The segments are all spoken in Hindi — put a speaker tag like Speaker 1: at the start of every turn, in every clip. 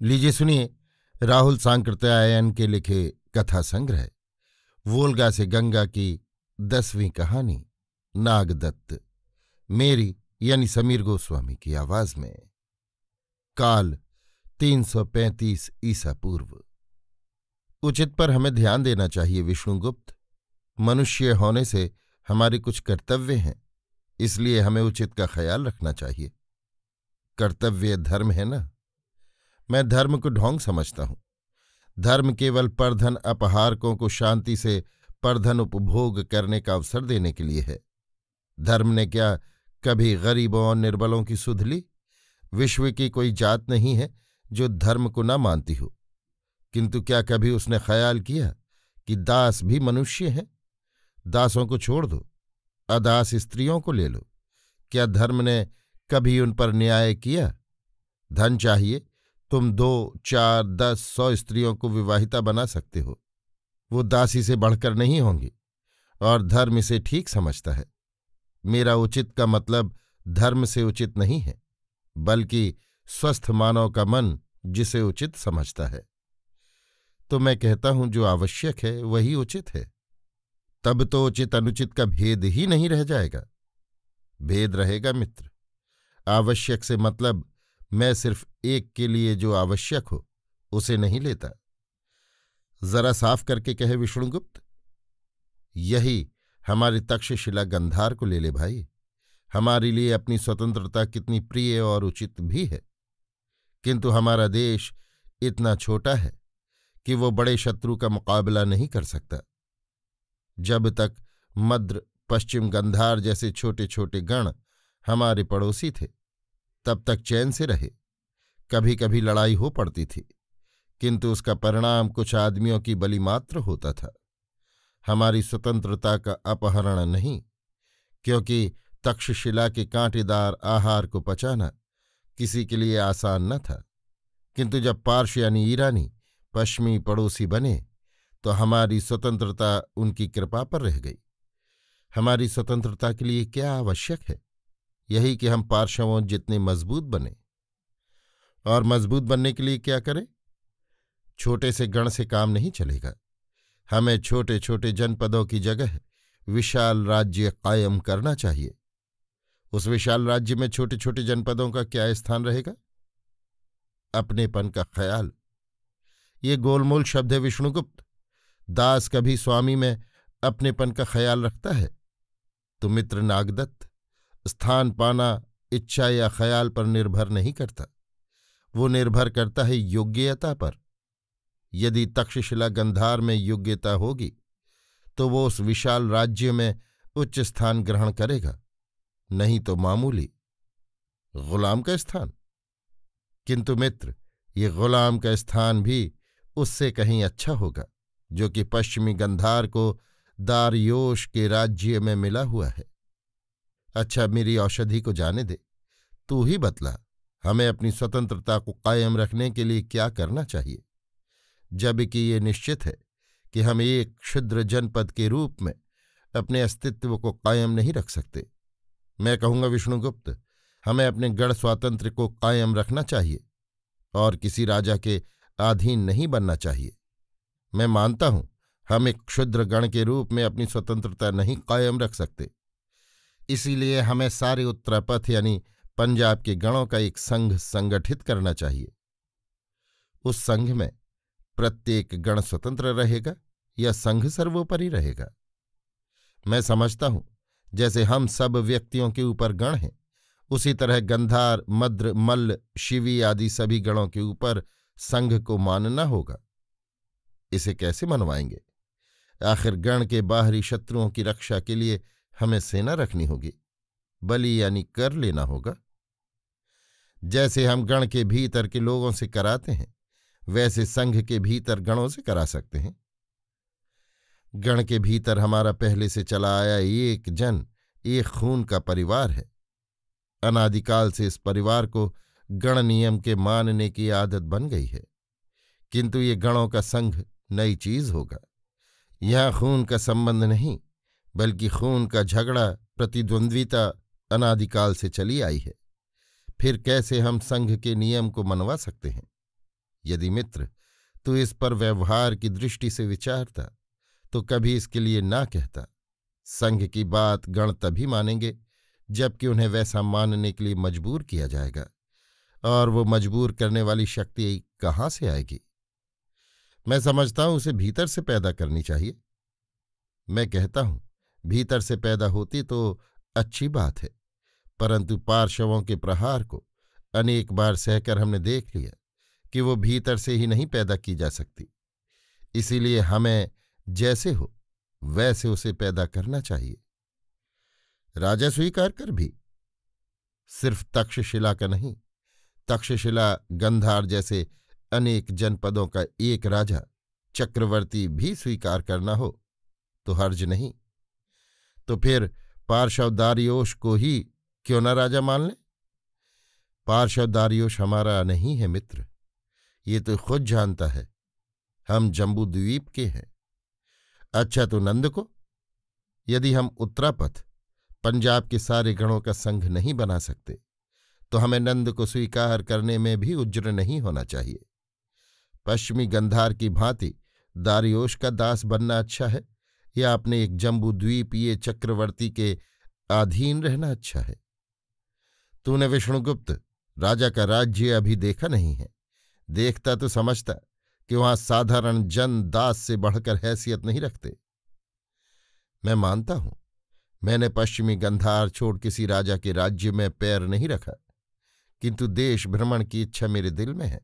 Speaker 1: लीजिए सुनिए राहुल सांकृत्यायन के लिखे कथा संग्रह वोल्गा से गंगा की 10वीं कहानी नागदत्त, मेरी यानी समीर गोस्वामी की आवाज में। काल 335 ईसा पूर्व। उचित पर हमें ध्यान देना चाहिए विष्णुगुप्त। मनुष्य होने से हमारे कुछ कर्तव्य हैं, इसलिए हमें उचित का ख्याल रखना चाहिए। कर्तव्य धर्म है ना। मैं धर्म को ढोंग समझता हूं। धर्म केवल परधन अपहारकों को शांति से परधन उपभोग करने का अवसर देने के लिए है। धर्म ने क्या कभी गरीबों और निर्बलों की सुध ली? विश्व की कोई जात नहीं है जो धर्म को न मानती हो, किंतु क्या कभी उसने ख्याल किया कि दास भी मनुष्य हैं? दासों को छोड़ दो, अदास स्त्रियों को ले लो। क्या धर्म ने कभी उन पर न्याय किया? धन चाहिए, तुम 2, 4, 10, 100 स्त्रियों को विवाहिता बना सकते हो। वो दासी से बढ़कर नहीं होंगी, और धर्म इसे ठीक समझता है। मेरा उचित का मतलब धर्म से उचित नहीं है, बल्कि स्वस्थ मानव का मन जिसे उचित समझता है। तो मैं कहता हूं जो आवश्यक है वही उचित है। तब तो उचित अनुचित का भेद ही नहीं रह जाएगा। भेद रहेगा मित्र। आवश्यक से मतलब मैं सिर्फ एक के लिए जो आवश्यक हो उसे नहीं लेता। जरा साफ करके कहे विष्णुगुप्त। यही हमारी तक्षशिला गंधार को ले ले भाई। हमारे लिए अपनी स्वतंत्रता कितनी प्रिय और उचित भी है, किंतु हमारा देश इतना छोटा है कि वो बड़े शत्रु का मुकाबला नहीं कर सकता। जब तक मद्र पश्चिम गंधार जैसे छोटे छोटे गण हमारे पड़ोसी थे, तब तक चैन से रहे। कभी कभी लड़ाई हो पड़ती थी, किंतु उसका परिणाम कुछ आदमियों की बलि मात्र होता था। हमारी स्वतंत्रता का अपहरण नहीं, क्योंकि तक्षशिला के कांटेदार आहार को पचाना किसी के लिए आसान न था। किंतु जब पार्श यानी ईरानी पश्चिमी पड़ोसी बने तो हमारी स्वतंत्रता उनकी कृपा पर रह गई। हमारी स्वतंत्रता के लिए क्या आवश्यक है? यही कि हम पार्श्वों जितने मजबूत बने। और मजबूत बनने के लिए क्या करें? छोटे से गण से काम नहीं चलेगा। हमें छोटे छोटे जनपदों की जगह विशाल राज्य कायम करना चाहिए। उस विशाल राज्य में छोटे छोटे जनपदों का क्या स्थान रहेगा? अपनेपन का ख्याल। ये गोलमोल शब्द है विष्णुगुप्त। दास कभी स्वामी में अपनेपन का ख्याल रखता है? तो मित्र नागदत्त, स्थान पाना इच्छा या ख्याल पर निर्भर नहीं करता, वो निर्भर करता है योग्यता पर। यदि तक्षशिला गंधार में योग्यता होगी तो वो उस विशाल राज्य में उच्च स्थान ग्रहण करेगा, नहीं तो मामूली गुलाम का स्थान। किंतु मित्र, ये गुलाम का स्थान भी उससे कहीं अच्छा होगा, जो कि पश्चिमी गंधार को दारयोश के राज्य में मिला हुआ है। अच्छा, मेरी औषधि को जाने दे। तू ही बतला, हमें अपनी स्वतंत्रता को कायम रखने के लिए क्या करना चाहिए, जबकि ये निश्चित है कि हम एक क्षुद्र जनपद के रूप में अपने अस्तित्व को कायम नहीं रख सकते। मैं कहूंगा विष्णुगुप्त, हमें अपने गढ़ स्वातंत्र्य को कायम रखना चाहिए और किसी राजा के अधीन नहीं बनना चाहिए। मैं मानता हूं हम एक क्षुद्र गण के रूप में अपनी स्वतंत्रता नहीं कायम रख सकते। इसीलिए हमें सारे उत्तरापथ यानी पंजाब के गणों का एक संघ संगठित करना चाहिए। उस संघ में प्रत्येक गण स्वतंत्र रहेगा या संघ सर्वोपरि रहेगा? मैं समझता हूं जैसे हम सब व्यक्तियों के ऊपर गण हैं, उसी तरह गंधार, मद्र, मल्ल, शिवी आदि सभी गणों के ऊपर संघ को मानना होगा। इसे कैसे मनवाएंगे? आखिर गण के बाहरी शत्रुओं की रक्षा के लिए हमें सेना रखनी होगी, बलि यानी कर लेना होगा। जैसे हम गण के भीतर के लोगों से कराते हैं, वैसे संघ के भीतर गणों से करा सकते हैं। गण के भीतर हमारा पहले से चला आया एक जन, एक खून का परिवार है। अनादिकाल से इस परिवार को गण नियम के मानने की आदत बन गई है, किंतु ये गणों का संघ नई चीज होगा। यहां खून का संबंध नहीं, बल्कि खून का झगड़ा, प्रतिद्वंद्विता अनादिकाल से चली आई है। फिर कैसे हम संघ के नियम को मनवा सकते हैं? यदि मित्र तू इस पर व्यवहार की दृष्टि से विचारता तो कभी इसके लिए ना कहता। संघ की बात गण तभी मानेंगे जबकि उन्हें वैसा मानने के लिए मजबूर किया जाएगा, और वो मजबूर करने वाली शक्ति कहाँ से आएगी? मैं समझता हूं उसे भीतर से पैदा करनी चाहिए। मैं कहता हूं भीतर से पैदा होती तो अच्छी बात है, परंतु पार्श्वों के प्रहार को अनेक बार सहकर हमने देख लिया कि वो भीतर से ही नहीं पैदा की जा सकती। इसीलिए हमें जैसे हो वैसे उसे पैदा करना चाहिए। राजा स्वीकार कर भी सिर्फ तक्षशिला का नहीं, तक्षशिला गंधार जैसे अनेक जनपदों का एक राजा चक्रवर्ती भी स्वीकार करना हो तो हर्ज नहीं। तो फिर पार्श्व दारियोश को ही क्यों न राजा मान लें? पार्श्व दारियोश हमारा नहीं है मित्र, ये तो खुद जानता है। हम जम्बू द्वीप के हैं। अच्छा तो नंद को? यदि हम उत्तरापथ पंजाब के सारे गणों का संघ नहीं बना सकते तो हमें नंद को स्वीकार करने में भी उज्र नहीं होना चाहिए। पश्चिमी गंधार की भांति दारियोश का दास बनना अच्छा है या अपने एक जम्बू द्वीपीय चक्रवर्ती के अधीन रहना अच्छा है? तूने विष्णुगुप्त राजा का राज्य अभी देखा नहीं है। देखता तो समझता कि वहां साधारण जन दास से बढ़कर हैसियत नहीं रखते। मैं मानता हूं मैंने पश्चिमी गंधार छोड़ किसी राजा के राज्य में पैर नहीं रखा, किंतु देश भ्रमण की इच्छा मेरे दिल में है।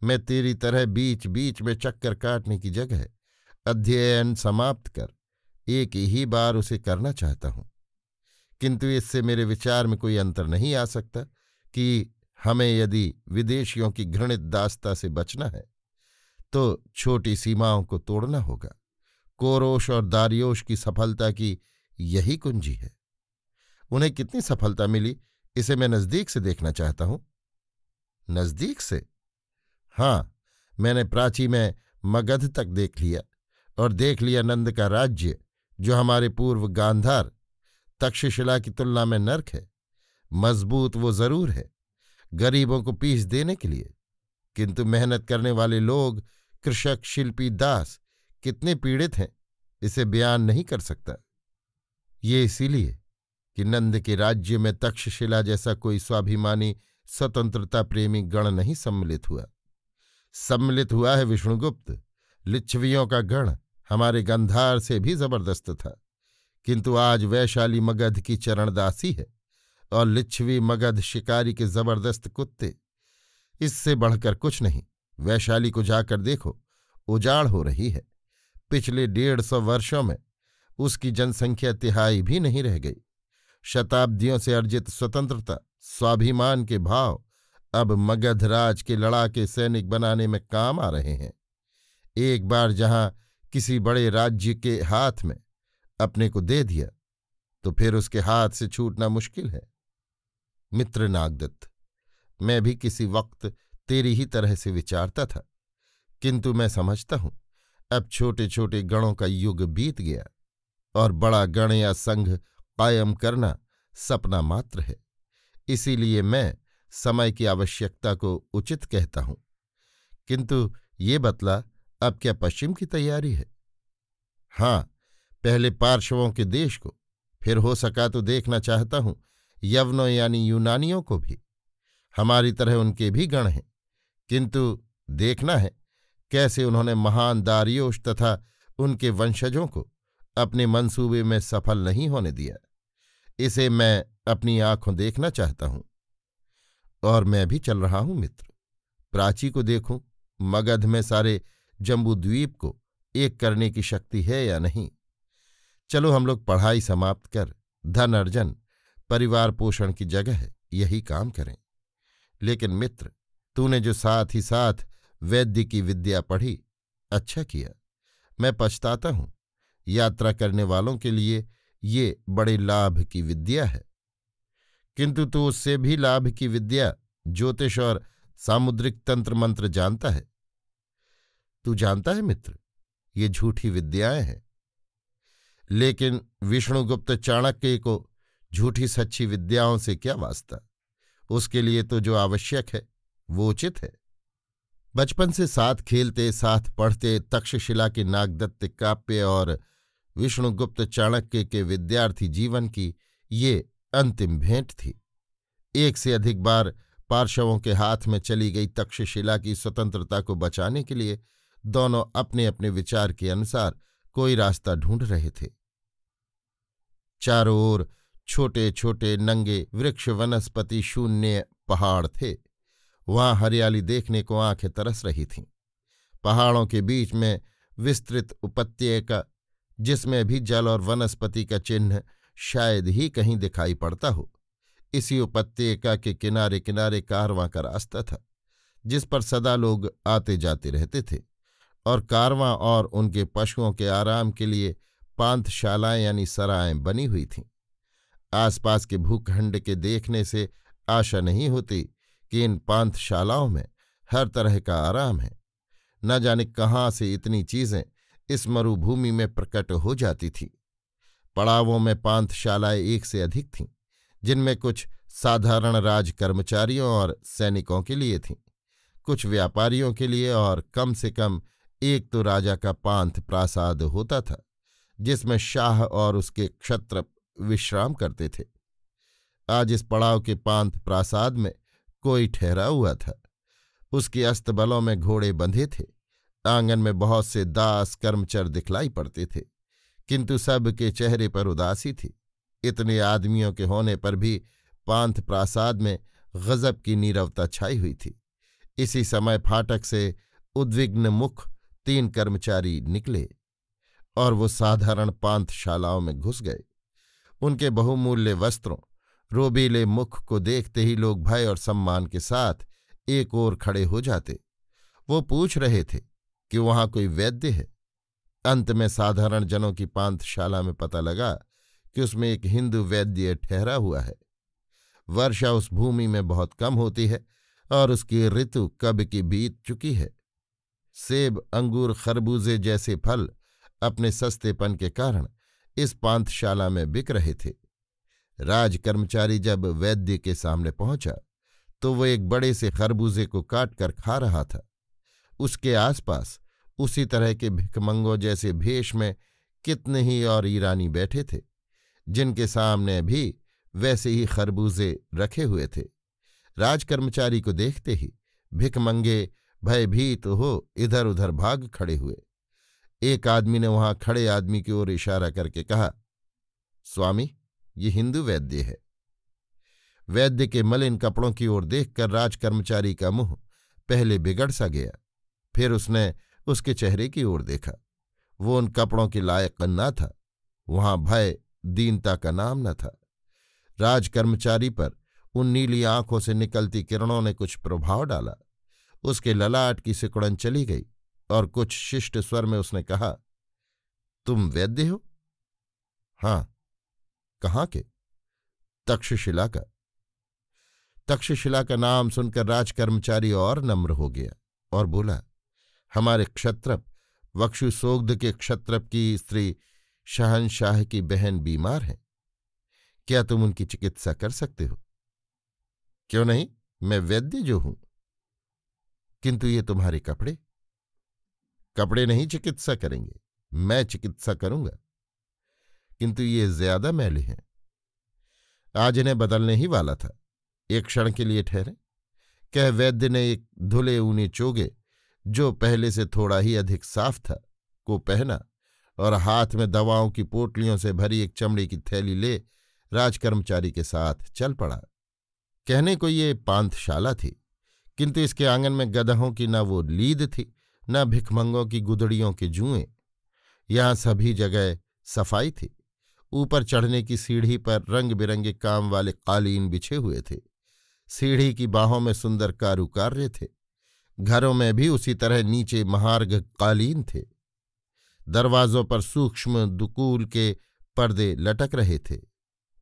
Speaker 1: मैं तेरी तरह बीच बीच में चक्कर काटने की जगह अध्ययन समाप्त कर एक ही बार उसे करना चाहता हूं, किंतु इससे मेरे विचार में कोई अंतर नहीं आ सकता कि हमें यदि विदेशियों की घृणित दास्ता से बचना है तो छोटी सीमाओं को तोड़ना होगा। कोरोश और दारियोश की सफलता की यही कुंजी है। उन्हें कितनी सफलता मिली इसे मैं नजदीक से देखना चाहता हूं। नजदीक से? हां, मैंने प्राची में मगध तक देख लिया और देख लिया नंद का राज्य, जो हमारे पूर्व गांधार तक्षशिला की तुलना में नर्क है। मजबूत वो जरूर है गरीबों को पीस देने के लिए, किंतु मेहनत करने वाले लोग, कृषक, शिल्पी, दास कितने पीड़ित हैं इसे बयान नहीं कर सकता। ये इसीलिए कि नंद के राज्य में तक्षशिला जैसा कोई स्वाभिमानी स्वतंत्रता प्रेमी गण नहीं सम्मिलित हुआ। सम्मिलित हुआ है विष्णुगुप्त लिच्छवियों का गण, हमारे गंधार से भी जबरदस्त था, किंतु आज वैशाली मगध की चरणदासी है और लिच्छवी मगध शिकारी के जबरदस्त कुत्ते। इससे बढ़कर कुछ नहीं। वैशाली को जाकर देखो, उजाड़ हो रही है। पिछले 150 वर्षों में उसकी जनसंख्या तिहाई भी नहीं रह गई। शताब्दियों से अर्जित स्वतंत्रता, स्वाभिमान के भाव अब मगधराज के लड़ाके सैनिक बनाने में काम आ रहे हैं। एक बार जहां किसी बड़े राज्य के हाथ में अपने को दे दिया तो फिर उसके हाथ से छूटना मुश्किल है। मित्र नागदत्त, मैं भी किसी वक्त तेरी ही तरह से विचारता था, किंतु मैं समझता हूं अब छोटे छोटे गणों का युग बीत गया और बड़ा गण या संघ कायम करना सपना मात्र है। इसीलिए मैं समय की आवश्यकता को उचित कहता हूं। किंतु ये बतला, अब क्या पश्चिम की तैयारी है? हां, पहले पार्श्वों के देश को, फिर हो सका तो देखना चाहता हूं यवनों यानी यूनानियों को भी। हमारी तरह उनके भी गण हैं, किंतु देखना है कैसे उन्होंने महान दारियोश तथा उनके वंशजों को अपने मंसूबे में सफल नहीं होने दिया। इसे मैं अपनी आंखों देखना चाहता हूं। और मैं भी चल रहा हूं मित्र। प्राची को देखूं, मगध में सारे जम्बू द्वीप को एक करने की शक्ति है या नहीं। चलो हम लोग पढ़ाई समाप्त कर धन अर्जन, परिवार पोषण की जगह यही काम करें। लेकिन मित्र, तूने जो साथ ही साथ वैद्य की विद्या पढ़ी, अच्छा किया। मैं पछताता हूं। यात्रा करने वालों के लिए ये बड़े लाभ की विद्या है, किंतु तू उससे भी लाभ की विद्या ज्योतिष और सामुद्रिक तंत्र मंत्र जानता है। तू जानता है मित्र, ये झूठी विद्याएं हैं। लेकिन विष्णुगुप्त चाणक्य को झूठी सच्ची विद्याओं से क्या वास्ता? उसके लिए तो जो आवश्यक है वो उचित है। बचपन से साथ खेलते साथ पढ़ते तक्षशिला के नागदत्त काव्य और विष्णुगुप्त चाणक्य के विद्यार्थी जीवन की ये अंतिम भेंट थी। एक से अधिक बार पार्शवों के हाथ में चली गई तक्षशिला की स्वतंत्रता को बचाने के लिए दोनों अपने अपने विचार के अनुसार कोई रास्ता ढूंढ रहे थे। चारों ओर छोटे छोटे नंगे वृक्ष वनस्पति शून्य पहाड़ थे। वहां हरियाली देखने को आंखें तरस रही थीं। पहाड़ों के बीच में विस्तृत उपत्यका, जिसमें भी जल और वनस्पति का चिन्ह शायद ही कहीं दिखाई पड़ता हो। इसी उपत्यका के किनारे किनारे कारवां का रास्ता था, जिस पर सदा लोग आते जाते रहते थे, और कारवां और उनके पशुओं के आराम के लिए पांथशालाएं यानी सराएं बनी हुई थीं। आसपास के भूखंड के देखने से आशा नहीं होती कि इन पांथशालाओं में हर तरह का आराम है। न जाने कहाँ से इतनी चीजें इस मरुभूमि में प्रकट हो जाती थीं। पड़ावों में पांथशालाएं एक से अधिक थीं, जिनमें कुछ साधारण राज कर्मचारियों और सैनिकों के लिए थीं, कुछ व्यापारियों के लिए, और कम से कम एक तो राजा का पांथ प्रासाद होता था, जिसमें शाह और उसके क्षत्रप विश्राम करते थे। आज इस पड़ाव के पांथ प्रासाद में कोई ठहरा हुआ था। उसके अस्तबलों में घोड़े बंधे थे। आंगन में बहुत से दास कर्मचर दिखलाई पड़ते थे, किंतु सब के चेहरे पर उदासी थी। इतने आदमियों के होने पर भी पांथ प्रासाद में गजब की नीरवता छाई हुई थी। इसी समय फाटक से उद्विग्न मुख 3 कर्मचारी निकले और वो साधारण पांथशालाओं में घुस गए। उनके बहुमूल्य वस्त्रों, रोबीले मुख को देखते ही लोग भय और सम्मान के साथ एक ओर खड़े हो जाते। वो पूछ रहे थे कि वहां कोई वैद्य है। अंत में साधारण जनों की पांथशाला में पता लगा कि उसमें एक हिंदू वैद्य ठहरा हुआ है। वर्षा उस भूमि में बहुत कम होती है और उसकी ऋतु कब की बीत चुकी है। सेब, अंगूर, खरबूजे जैसे फल अपने सस्तेपन के कारण इस पांथशाला में बिक रहे थे। राजकर्मचारी जब वैद्य के सामने पहुंचा तो वो एक बड़े से खरबूजे को काट कर खा रहा था। उसके आसपास उसी तरह के भिखमंगों जैसे भेष में कितने ही और ईरानी बैठे थे, जिनके सामने भी वैसे ही खरबूजे रखे हुए थे। राजकर्मचारी को देखते ही भिखमंगे भयभीत हो इधर उधर भाग खड़े हुए। एक आदमी ने वहां खड़े आदमी की ओर इशारा करके कहा, स्वामी, ये हिंदू वैद्य है। वैद्य के मलिन कपड़ों की ओर देखकर राजकर्मचारी का मुंह पहले बिगड़ सा गया। फिर उसने उसके चेहरे की ओर देखा। वो उन कपड़ों के लायक न था। वहां भय, दीनता का नाम न था। राजकर्मचारी पर उन नीली आंखों से निकलती किरणों ने कुछ प्रभाव डाला। उसके ललाट की सिकुड़न चली गई और कुछ शिष्ट स्वर में उसने कहा, तुम वैद्य हो? हां। कहाँ के? तक्षशिला का। तक्षशिला का नाम सुनकर राजकर्मचारी और नम्र हो गया और बोला, हमारे क्षत्रप वक्षुसोग्ध के क्षत्रप की स्त्री शहनशाह की बहन बीमार है। क्या तुम उनकी चिकित्सा कर सकते हो? क्यों नहीं, मैं वैद्य जो हूं। किंतु ये तुम्हारे कपड़े? कपड़े नहीं चिकित्सा करेंगे, मैं चिकित्सा करूंगा। किंतु ये ज्यादा मैले हैं। आज इन्हें बदलने ही वाला था। एक क्षण के लिए ठहरे। कह वैद्य ने एक धुले ऊनी चोगे, जो पहले से थोड़ा ही अधिक साफ था, को पहना और हाथ में दवाओं की पोटलियों से भरी एक चमड़ी की थैली ले राजकर्मचारी के साथ चल पड़ा। कहने को ये पांथशाला थी, किंतु इसके आंगन में गदहों की न वो लीद थी, न भिखमंगों की गुदड़ियों के जुएं। यहां सभी जगह सफाई थी। ऊपर चढ़ने की सीढ़ी पर रंग बिरंगे काम वाले कालीन बिछे हुए थे। सीढ़ी की बाहों में सुंदर कारुकार्य थे। घरों में भी उसी तरह नीचे महार्घ कालीन थे। दरवाजों पर सूक्ष्म दुकूल के पर्दे लटक रहे थे,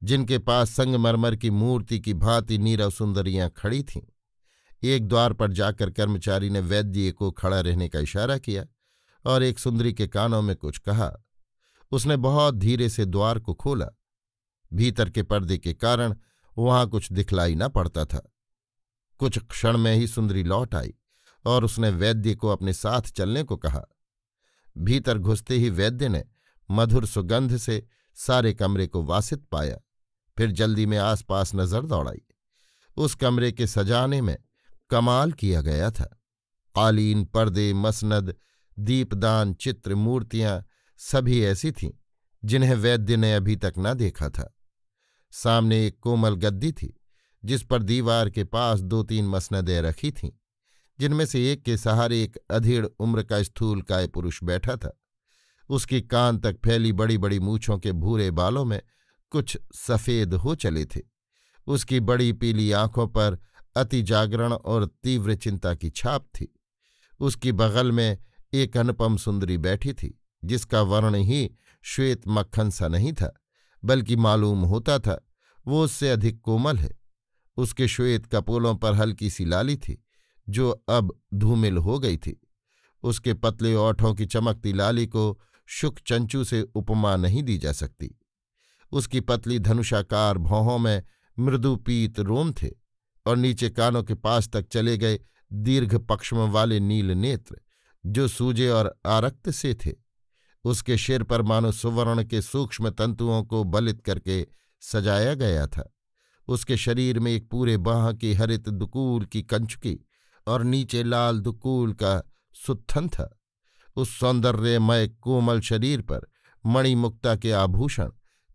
Speaker 1: जिनके पास संगमरमर की मूर्ति की भांति नीरव सुंदरियां खड़ी थीं। एक द्वार पर जाकर कर्मचारी ने वैद्य को खड़ा रहने का इशारा किया और एक सुंदरी के कानों में कुछ कहा। उसने बहुत धीरे से द्वार को खोला। भीतर के पर्दे के कारण वहां कुछ दिखलाई न पड़ता था। कुछ क्षण में ही सुंदरी लौट आई और उसने वैद्य को अपने साथ चलने को कहा। भीतर घुसते ही वैद्य ने मधुर सुगंध से सारे कमरे को वासित पाया। फिर जल्दी में आसपास नजर दौड़ाई। उस कमरे के सजाने में कमाल किया गया था। कालीन, पर्दे, मसनद, दीपदान, चित्र, मूर्तियां सभी ऐसी थीं जिन्हें वैद्य ने अभी तक न देखा था। सामने एक कोमल गद्दी थी जिस पर दीवार के पास 2-3 मसनदें रखी थीं, जिनमें से एक के सहारे एक अधेड़ उम्र का स्थूलकाय पुरुष बैठा था। उसकी कान तक फैली बड़ी बड़ी मूछों के भूरे बालों में कुछ सफ़ेद हो चले थे। उसकी बड़ी पीली आंखों पर अति जागरण और तीव्र चिंता की छाप थी। उसकी बगल में एक अनुपम सुंदरी बैठी थी जिसका वर्ण ही श्वेत मक्खन सा नहीं था, बल्कि मालूम होता था वो उससे अधिक कोमल है। उसके श्वेत कपोलों पर हल्की सी लाली थी जो अब धूमिल हो गई थी। उसके पतले ओठों की चमकती लाली को शुक चंचू से उपमा नहीं दी जा सकती। उसकी पतली धनुषाकार भौहों में मृदु पीत रोम थे और नीचे कानों के पास तक चले गए दीर्घ पक्ष्म वाले नील नेत्र जो सूजे और आरक्त से थे। उसके सिर पर मानो सुवर्ण के सूक्ष्म तंतुओं को बलित करके सजाया गया था। उसके शरीर में एक पूरे बाह की हरित दुकूल की कंचुकी और नीचे लाल दुकूल का सुत्थन था। उस सौंदर्यमय कोमल शरीर पर मणिमुक्ता के आभूषण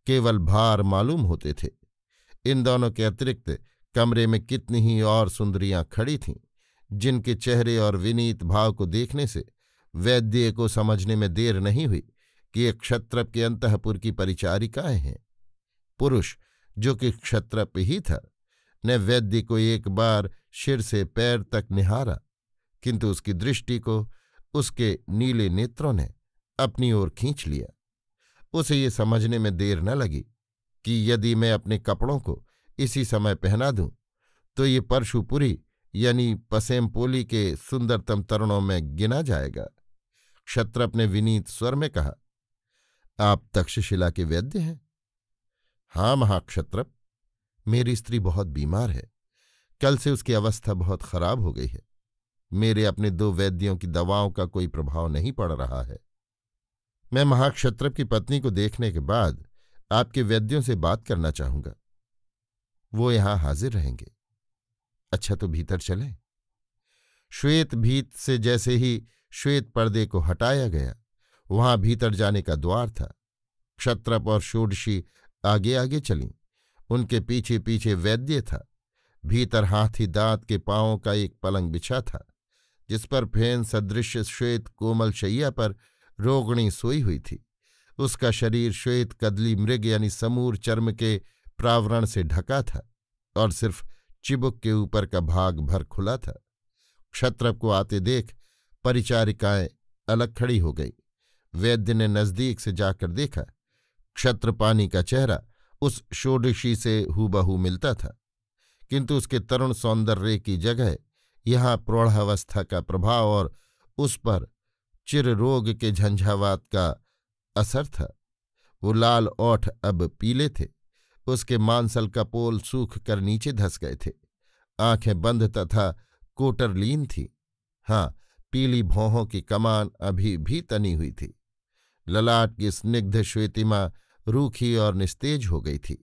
Speaker 1: केवल भार मालूम होते थे। इन दोनों के अतिरिक्त कमरे में कितनी ही और सुंदरियां खड़ी थीं, जिनके चेहरे और विनीत भाव को देखने से वैद्य को समझने में देर नहीं हुई कि ये क्षत्रप के अंतःपुर की परिचारिकाएं हैं। पुरुष, जो कि क्षत्रप ही था, ने वैद्य को एक बार सिर से पैर तक निहारा, किंतु उसकी दृष्टि को उसके नीले नेत्रों ने अपनी ओर खींच लिया। उसे ये समझने में देर न लगी कि यदि मैं अपने कपड़ों को इसी समय पहना दूं तो ये परशुपुरी यानी पसेमपोली के सुंदरतम तरुणों में गिना जाएगा। क्षत्रप ने विनीत स्वर में कहा, आप तक्षशिला के वैद्य हैं? हाँ महाक्षत्रप, मेरी स्त्री बहुत बीमार है। कल से उसकी अवस्था बहुत खराब हो गई है। मेरे अपने 2 वैद्यों की दवाओं का कोई प्रभाव नहीं पड़ रहा है। मैं महाक्षत्रप की पत्नी को देखने के बाद आपके वैद्यों से बात करना चाहूंगा। वो यहां हाजिर रहेंगे। अच्छा, तो भीतर चलें। श्वेत भीत से जैसे ही श्वेत पर्दे को हटाया गया, वहां भीतर जाने का द्वार था। क्षत्रप और षोडशी आगे आगे चलीं। उनके पीछे पीछे वैद्य था। भीतर हाथी दांत के पांवों का एक पलंग बिछा था, जिस पर फेन सदृश श्वेत कोमल शैया पर रोगणी सोई हुई थी। उसका शरीर श्वेत कदली मृग यानी समूर चर्म के प्रावरण से ढका था और सिर्फ चिबुक के ऊपर का भाग भर खुला था। क्षत्रप को आते देख परिचारिकाएं अलग खड़ी हो गई। वैद्य ने नजदीक से जाकर देखा। क्षत्रपानी का चेहरा उस षोडशी से हूबहू मिलता था, किंतु उसके तरुण सौंदर्य की जगह यहाँ प्रौढ़ावस्था का प्रभाव और उस पर चिर रोग के झंझावात का असर था। वो लाल ओठ अब पीले थे। उसके मांसल कपोल सूख कर नीचे धस गए थे। आंखें बंद तथा कोटरलीन थी। हाँ, पीली भौहों की कमान अभी भी तनी हुई थी। ललाट की स्निग्ध श्वेतिमा रूखी और निस्तेज हो गई थी।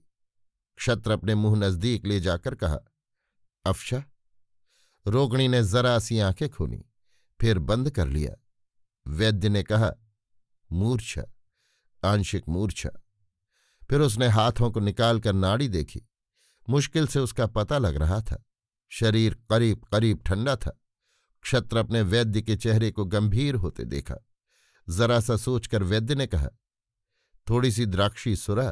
Speaker 1: क्षत्रप ने मुंह नजदीक ले जाकर कहा, अफशा। रोगणी ने जरा सी आंखें खोली, फिर बंद कर लिया। वैद्य ने कहा, मूर्छा, आंशिक मूर्छा। फिर उसने हाथों को निकालकर नाड़ी देखी। मुश्किल से उसका पता लग रहा था। शरीर करीब करीब ठंडा था। क्षत्रप ने वैद्य के चेहरे को गंभीर होते देखा। जरा सा सोचकर वैद्य ने कहा, थोड़ी सी द्राक्षी सुरा,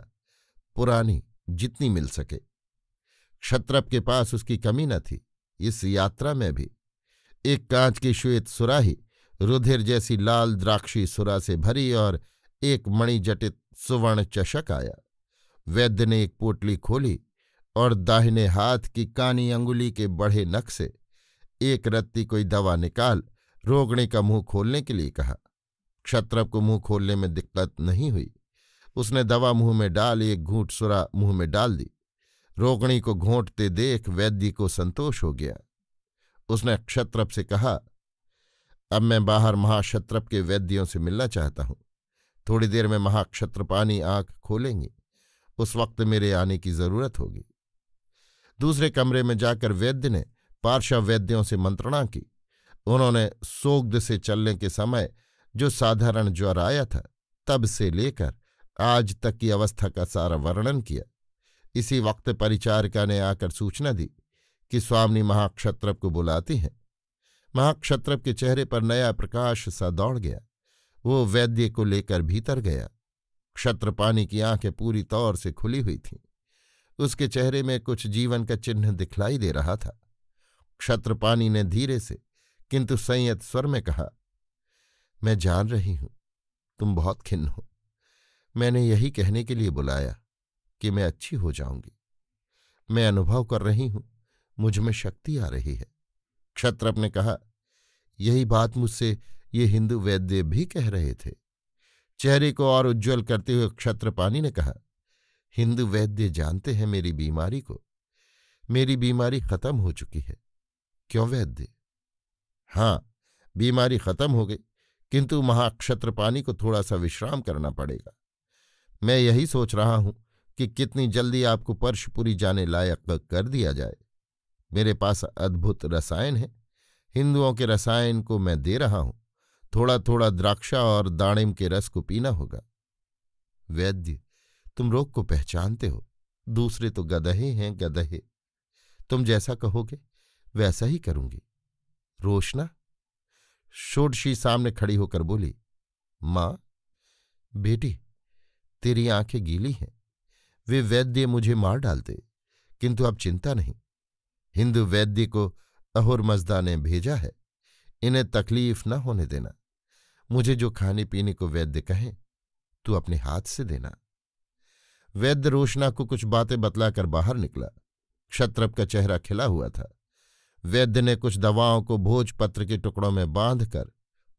Speaker 1: पुरानी, जितनी मिल सके। क्षत्रप के पास उसकी कमी न थी। इस यात्रा में भी एक कांच की श्वेत सुराही रुधिर जैसी लाल द्राक्षी सुरा से भरी और एक मणिजटित सुवर्ण चषक आया। वैद्य ने एक पोटली खोली और दाहिने हाथ की कानी अंगुली के बढ़े नख से एक रत्ती कोई दवा निकाल रोगणी का मुंह खोलने के लिए कहा। क्षत्रप को मुंह खोलने में दिक्कत नहीं हुई। उसने दवा मुंह में डाल एक घूंट सुरा मुंह में डाल दी। रोगणी को घोंटते देख वैद्य को संतोष हो गया। उसने क्षत्रप से कहा, अब मैं बाहर महाक्षत्रप के वैद्यों से मिलना चाहता हूं। थोड़ी देर में महाक्षत्रपानी आंख खोलेंगी, उस वक्त मेरे आने की जरूरत होगी। दूसरे कमरे में जाकर वैद्य ने पार्श्व वैद्यों से मंत्रणा की। उन्होंने सोग्ध से चलने के समय जो साधारण ज्वर आया था, तब से लेकर आज तक की अवस्था का सारा वर्णन किया। इसी वक्त परिचारिका ने आकर सूचना दी कि स्वामिनी महाक्षत्रप को बुलाती हैं। महाक्षत्रप के चेहरे पर नया प्रकाश सा दौड़ गया। वो वैद्य को लेकर भीतर गया। क्षत्रपानी की आंखें पूरी तौर से खुली हुई थीं। उसके चेहरे में कुछ जीवन का चिन्ह दिखलाई दे रहा था। क्षत्रपानी ने धीरे से किंतु संयत स्वर में कहा, मैं जान रही हूं तुम बहुत खिन्न हो। मैंने यही कहने के लिए बुलाया कि मैं अच्छी हो जाऊंगी। मैं अनुभव कर रही हूं मुझ में शक्ति आ रही है। क्षत्रप ने कहा, यही बात मुझसे ये हिंदू वैद्य भी कह रहे थे। चेहरे को और उज्ज्वल करते हुए क्षत्रपानी ने कहा, हिंदू वैद्य जानते हैं मेरी बीमारी को। मेरी बीमारी खत्म हो चुकी है। क्यों वैद्य? हाँ, बीमारी खत्म हो गई, किंतु महाक्षत्रपानी को थोड़ा सा विश्राम करना पड़ेगा। मैं यही सोच रहा हूं कि कितनी जल्दी आपको परशपुरी जाने लायक कर दिया जाए। मेरे पास अद्भुत रसायन है। हिंदुओं के रसायन को मैं दे रहा हूं। थोड़ा थोड़ा द्राक्षा और दाड़िम के रस को पीना होगा। वैद्य, तुम रोग को पहचानते हो। दूसरे तो गदहे हैं, गदहे। तुम जैसा कहोगे वैसा ही करूंगी। रोशना षोडशी सामने खड़ी होकर बोली, मां, बेटी, तेरी आंखें गीली हैं। वे वैद्य मुझे मार डालते, किंतु अब चिंता नहीं। हिंदू वैद्य को अहुरमज़दा ने भेजा है। इन्हें तकलीफ न होने देना। मुझे जो खाने पीने को वैद्य कहें तू अपने हाथ से देना। वैद्य रोशना को कुछ बातें बतलाकर बाहर निकला। क्षत्रप का चेहरा खिला हुआ था। वैद्य ने कुछ दवाओं को भोजपत्र के टुकड़ों में बांधकर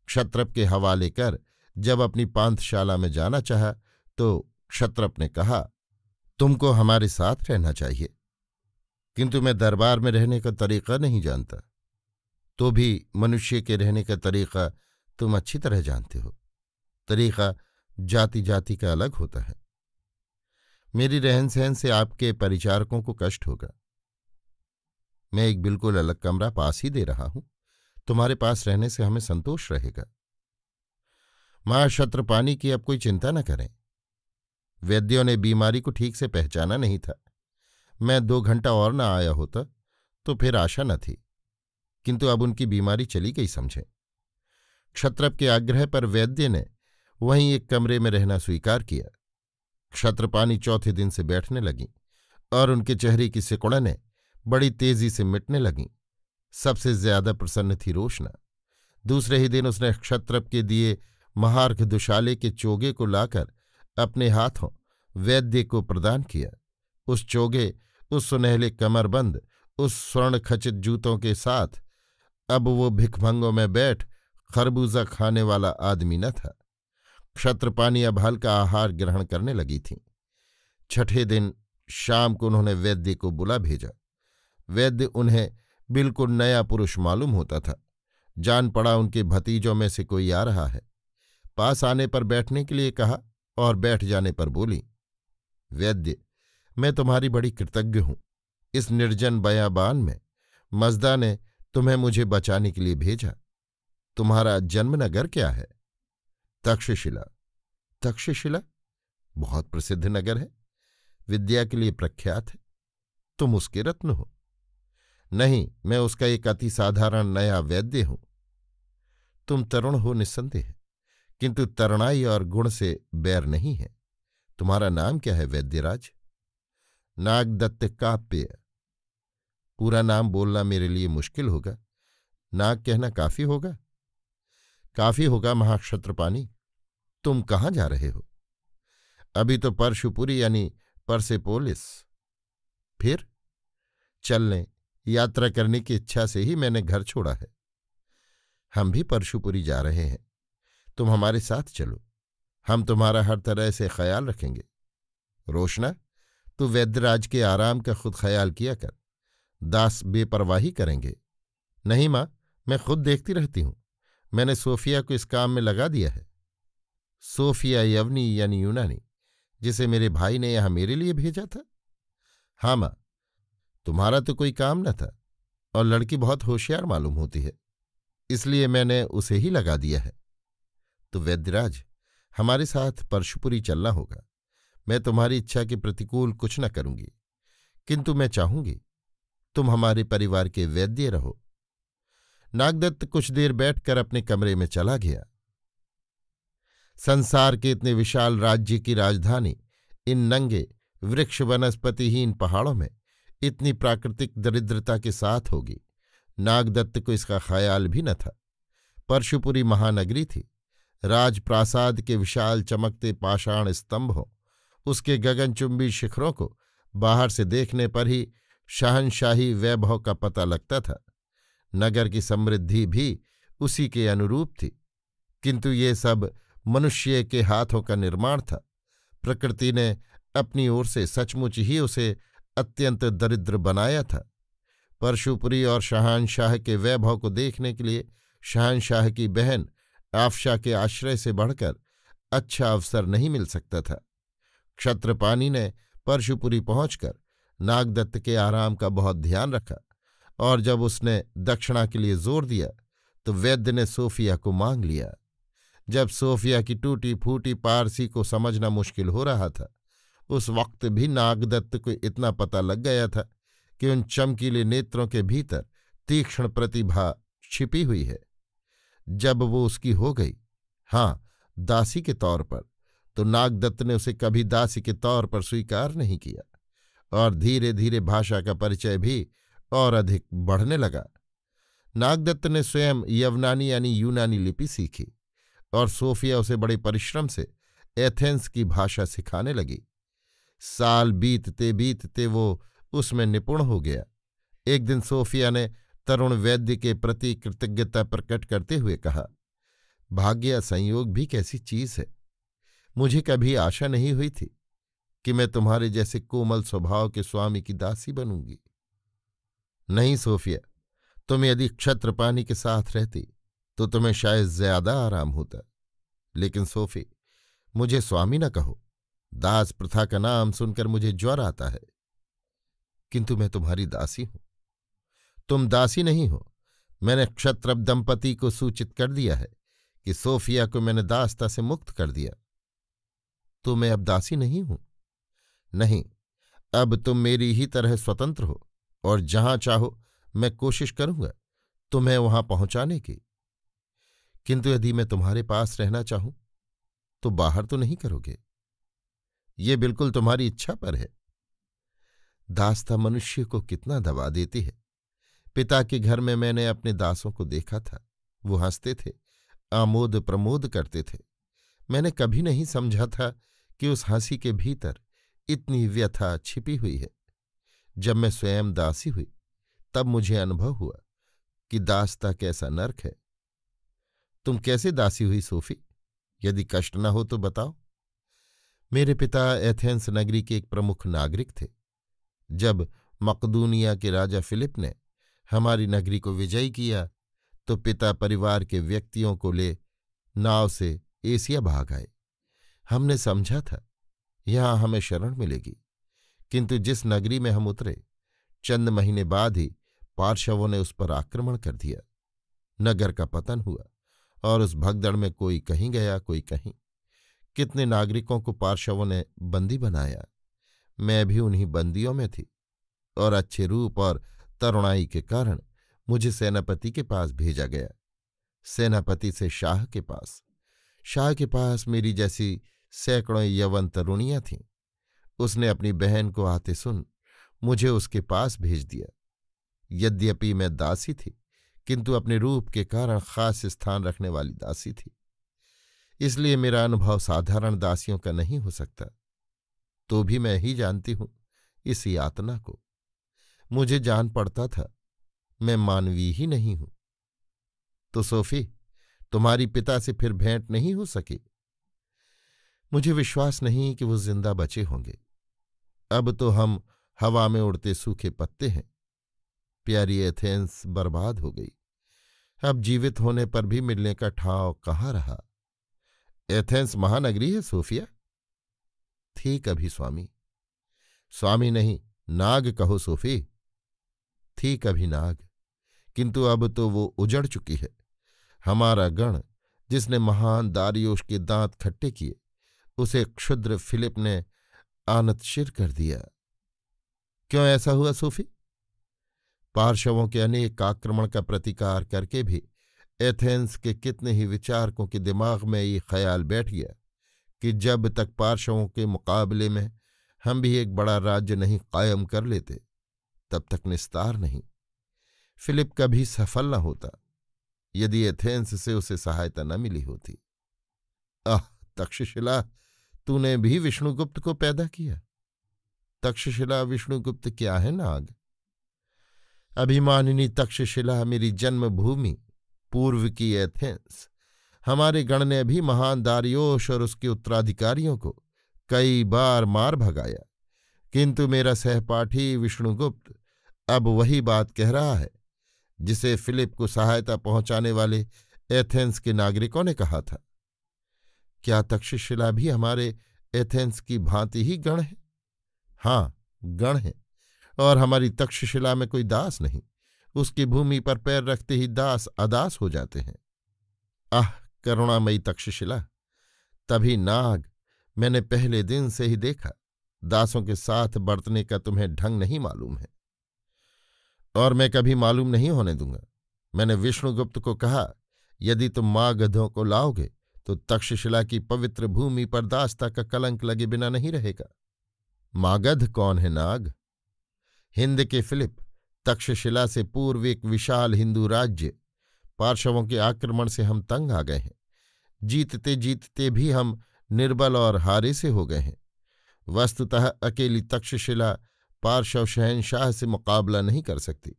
Speaker 1: क्षत्रप के हवाले कर जब अपनी पांथशाला में जाना चाहा तो क्षत्रप ने कहा, तुमको हमारे साथ रहना चाहिए, किंतु मैं दरबार में रहने का तरीका नहीं जानता। तो भी मनुष्य के रहने का तरीका तुम अच्छी तरह जानते हो। तरीका जाति जाति का अलग होता है। मेरी रहन सहन से आपके परिचारकों को कष्ट होगा। मैं एक बिल्कुल अलग कमरा पास ही दे रहा हूं। तुम्हारे पास रहने से हमें संतोष रहेगा। महाक्षत्रपानी की अब कोई चिंता न करें। वैद्यों ने बीमारी को ठीक से पहचाना नहीं था। मैं 2 घंटा और न आया होता तो फिर आशा न थी, किंतु अब उनकी बीमारी चली गई समझे। क्षत्रप के आग्रह पर वैद्य ने वहीं एक कमरे में रहना स्वीकार किया। क्षत्रपानी चौथे दिन से बैठने लगीं और उनके चेहरे की सिकुड़नें बड़ी तेजी से मिटने लगीं। सबसे ज्यादा प्रसन्न थी रोशना। दूसरे ही दिन उसने क्षत्रप के दिए महार्घ दुशाले के चोगे को लाकर अपने हाथों वैद्य को प्रदान किया। उस चोगे, उस सुनहले कमरबंद, उस स्वर्णखचित जूतों के साथ अब वो भिखमंगों में बैठ खरबूजा खाने वाला आदमी न था। क्षत्रपानी अब हल्का आहार ग्रहण करने लगी थीं। छठे दिन शाम को उन्होंने वैद्य को बुला भेजा। वैद्य उन्हें बिल्कुल नया पुरुष मालूम होता था। जान पड़ा उनके भतीजों में से कोई आ रहा है। पास आने पर बैठने के लिए कहा और बैठ जाने पर बोली, वैद्य, मैं तुम्हारी बड़ी कृतज्ञ हूं। इस निर्जन बयाबान में मज़दा ने तुम्हें मुझे बचाने के लिए भेजा। तुम्हारा जन्मनगर क्या है? तक्षशिला। तक्षशिला बहुत प्रसिद्ध नगर है, विद्या के लिए प्रख्यात है। तुम उसके रत्न हो? नहीं, मैं उसका एक अति साधारण नया वैद्य हूं। तुम तरुण हो निस्संदेह, किंतु तरुणाई और गुण से बैर नहीं है। तुम्हारा नाम क्या है वैद्यराज? नागदत्त काप्य। पूरा नाम बोलना मेरे लिए मुश्किल होगा। नाग कहना काफी होगा? काफी होगा महाक्षत्रपानी। तुम कहाँ जा रहे हो? अभी तो परशुपुरी यानी परसेपोलिस। फिर चलने, यात्रा करने की इच्छा से ही मैंने घर छोड़ा है। हम भी परशुपुरी जा रहे हैं। तुम हमारे साथ चलो। हम तुम्हारा हर तरह से ख्याल रखेंगे। रोशना, तू वैद्यराज के आराम का खुद ख्याल किया कर। दास बेपरवाही करेंगे। नहीं मां, मैं खुद देखती रहती हूं। मैंने सोफिया को इस काम में लगा दिया है। सोफिया यवनी यानी यूनानी, जिसे मेरे भाई ने यहां मेरे लिए भेजा था। हाँ मां, तुम्हारा तो कोई काम न था और लड़की बहुत होशियार मालूम होती है, इसलिए मैंने उसे ही लगा दिया है। तो वैद्यराज, हमारे साथ परशुपुरी चलना होगा। मैं तुम्हारी इच्छा के प्रतिकूल कुछ न करूंगी, किंतु मैं चाहूंगी तुम हमारे परिवार के वैद्य रहो। नागदत्त कुछ देर बैठकर अपने कमरे में चला गया। संसार के इतने विशाल राज्य की राजधानी इन नंगे वृक्ष वनस्पतिहीन पहाड़ों में इतनी प्राकृतिक दरिद्रता के साथ होगी, नागदत्त को इसका ख्याल भी न था। परशुपुरी महानगरी थी। राजप्रासाद के विशाल चमकते पाषाण स्तंभों, उसके गगनचुंबी शिखरों को बाहर से देखने पर ही शहंशाही वैभव का पता लगता था। नगर की समृद्धि भी उसी के अनुरूप थी, किंतु ये सब मनुष्य के हाथों का निर्माण था। प्रकृति ने अपनी ओर से सचमुच ही उसे अत्यंत दरिद्र बनाया था। परशुपुरी और शहंशाह के वैभव को देखने के लिए शहंशाह की बहन आफशा के आश्रय से बढ़कर अच्छा अवसर नहीं मिल सकता था। क्षत्रपानी ने परशुपुरी पहुंचकर नागदत्त के आराम का बहुत ध्यान रखा, और जब उसने दक्षिणा के लिए जोर दिया तो वैद्य ने सोफिया को मांग लिया। जब सोफिया की टूटी फूटी पारसी को समझना मुश्किल हो रहा था, उस वक्त भी नागदत्त को इतना पता लग गया था कि उन चमकीले नेत्रों के भीतर तीक्ष्ण प्रतिभा छिपी हुई है। जब वो उसकी हो गई, हाँ दासी के तौर पर, तो नागदत्त ने उसे कभी दासी के तौर पर स्वीकार नहीं किया, और धीरे धीरे भाषा का परिचय भी और अधिक बढ़ने लगा। नागदत्त ने स्वयं यवनानी यानी यूनानी लिपि सीखी, और सोफिया उसे बड़े परिश्रम से एथेंस की भाषा सिखाने लगी। साल बीतते बीतते वो उसमें निपुण हो गया। एक दिन सोफिया ने तरुण वैद्य के प्रति कृतज्ञता प्रकट करते हुए कहा, भाग्य या संयोग भी कैसी चीज है। मुझे कभी आशा नहीं हुई थी कि मैं तुम्हारे जैसे कोमल स्वभाव के स्वामी की दासी बनूंगी। नहीं सोफिया, तुम यदि क्षत्रपानी के साथ रहती तो तुम्हें शायद ज्यादा आराम होता। लेकिन सोफी, मुझे स्वामी न कहो। दास प्रथा का नाम सुनकर मुझे ज्वर आता है। किंतु मैं तुम्हारी दासी हूं। तुम दासी नहीं हो। मैंने क्षत्रप दंपति को सूचित कर दिया है कि सोफिया को मैंने दासता से मुक्त कर दिया। तो मैं अब दासी नहीं हूं? नहीं, अब तुम मेरी ही तरह स्वतंत्र हो, और जहां चाहो मैं कोशिश करूंगा तुम्हें वहां पहुंचाने की। किंतु यदि मैं तुम्हारे पास रहना चाहूं तो बाहर तो नहीं करोगे? ये बिल्कुल तुम्हारी इच्छा पर है। दासता मनुष्य को कितना दबा देती है। पिता के घर में मैंने अपने दासों को देखा था। वो हंसते थे, आमोद प्रमोद करते थे। मैंने कभी नहीं समझा था कि उस हंसी के भीतर इतनी व्यथा छिपी हुई है। जब मैं स्वयं दासी हुई तब मुझे अनुभव हुआ कि दासता कैसा नरक है। तुम कैसे दासी हुई सोफी? यदि कष्ट न हो तो बताओ। मेरे पिता एथेंस नगरी के एक प्रमुख नागरिक थे। जब मकदूनिया के राजा फिलिप ने हमारी नगरी को विजयी किया तो पिता परिवार के व्यक्तियों को ले नाव से एशिया भाग आए। हमने समझा था यहां हमें शरण मिलेगी, किंतु जिस नगरी में हम उतरे चंद महीने बाद ही पार्शवों ने उस पर आक्रमण कर दिया। नगर का पतन हुआ और उस भगदड़ में कोई कहीं गया, कोई कहीं। कितने नागरिकों को पार्शवों ने बंदी बनाया। मैं भी उन्हीं बंदियों में थी, और अच्छे रूप और तरुणाई के कारण मुझे सेनापति के पास भेजा गया। सेनापति से शाह के पास, शाह के पास मेरी जैसी सैकड़ों यवन तरुणियां थीं। उसने अपनी बहन को आते सुन मुझे उसके पास भेज दिया। यद्यपि मैं दासी थी, किंतु अपने रूप के कारण खास स्थान रखने वाली दासी थी। इसलिए मेरा अनुभव साधारण दासियों का नहीं हो सकता। तो भी मैं ही जानती हूं इस यातना को। मुझे जान पड़ता था मैं मानवी ही नहीं हूं। तो सोफी, तुम्हारी पिता से फिर भेंट नहीं हो सकी? मुझे विश्वास नहीं कि वो जिंदा बचे होंगे। अब तो हम हवा में उड़ते सूखे पत्ते हैं। प्यारी एथेंस बर्बाद हो गई। अब जीवित होने पर भी मिलने का ठाव कहाँ रहा। एथेंस महानगरी है सोफिया? थी कभी स्वामी। स्वामी नहीं, नाग कहो सोफी। थी कभी नाग, किंतु अब तो वो उजड़ चुकी है। हमारा गण, जिसने महान दारियोश के दांत खट्टे किए, उसे क्षुद्र फिलिप ने आनतशिर कर दिया। क्यों ऐसा हुआ सोफी? पार्शवों के अनेक आक्रमण का प्रतिकार करके भी एथेंस के कितने ही विचारकों के दिमाग में ये ख्याल बैठ गया कि जब तक पार्शवों के मुकाबले में हम भी एक बड़ा राज्य नहीं कायम कर लेते, तब तक निस्तार नहीं। फिलिप कभी सफल न होता यदि एथेंस से उसे सहायता न मिली होती। आह तक्षशिला, तूने भी विष्णुगुप्त को पैदा किया। तक्षशिला विष्णुगुप्त क्या है नाग? अभिमानिनी तक्षशिला मेरी जन्मभूमि, पूर्व की एथेंस। हमारे गण ने भी महान दारियोश और उसके उत्तराधिकारियों को कई बार मार भगाया, किंतु मेरा सहपाठी विष्णुगुप्त अब वही बात कह रहा है जिसे फिलिप को सहायता पहुंचाने वाले एथेंस के नागरिकों ने कहा था। क्या तक्षशिला भी हमारे एथेंस की भांति ही गण है? हाँ, गण है, और हमारी तक्षशिला में कोई दास नहीं। उसकी भूमि पर पैर रखते ही दास अदास हो जाते हैं। आह करुणामयी तक्षशिला, तभी नाग, मैंने पहले दिन से ही देखा, दासों के साथ बरतने का तुम्हें ढंग नहीं मालूम है, और मैं कभी मालूम नहीं होने दूंगा। मैंने विष्णुगुप्त को कहा, यदि तुम मागधों को लाओगे तो तक्षशिला की पवित्र भूमि पर दासता का कलंक लगे बिना नहीं रहेगा। मागध कौन है नाग? हिंद के फिलिप, तक्षशिला से पूर्व एक विशाल हिंदू राज्य। पार्शवों के आक्रमण से हम तंग आ गए हैं। जीतते जीतते भी हम निर्बल और हारे से हो गए हैं। वस्तुतः अकेली तक्षशिला पार्शव शहंशाह से मुकाबला नहीं कर सकती,